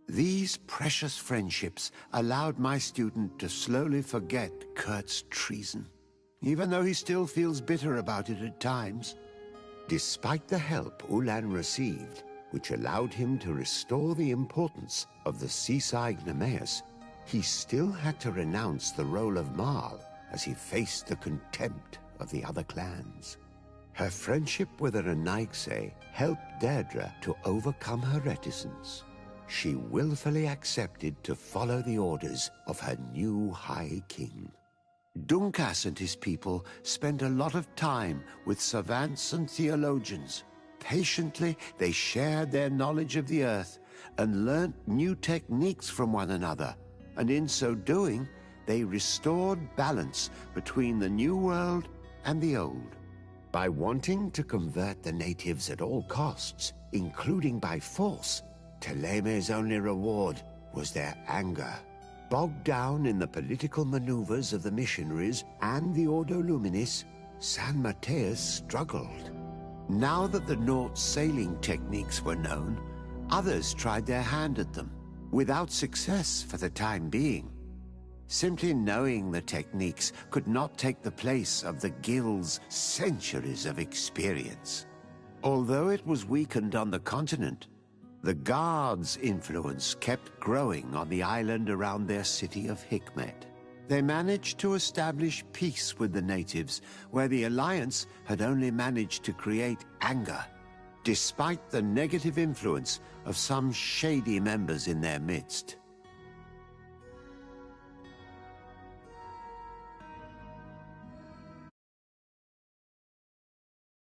These precious friendships allowed my student to slowly forget Kurt's treason, even though he still feels bitter about it at times. Despite the help Ulan received, which allowed him to restore the importance of the seaside Nemeus, he still had to renounce the role of Marl as he faced the contempt of the other clans. Her friendship with Renaigse helped Deirdre to overcome her reticence. She willfully accepted to follow the orders of her new High King. Dunkas and his people spent a lot of time with savants and theologians. Patiently, they shared their knowledge of the earth and learnt new techniques from one another, and in so doing, they restored balance between the new world and the old. By wanting to convert the natives at all costs, including by force, Theleme's only reward was their anger. Bogged down in the political maneuvers of the missionaries and the Ordo Luminis, San Mateus struggled. Now that the Nort's sailing techniques were known, others tried their hand at them, without success for the time being. Simply knowing the techniques could not take the place of the Guild's centuries of experience. Although it was weakened on the continent, the Guard's influence kept growing on the island around their city of Hikmet. They managed to establish peace with the natives, where the Alliance had only managed to create anger, despite the negative influence of some shady members in their midst.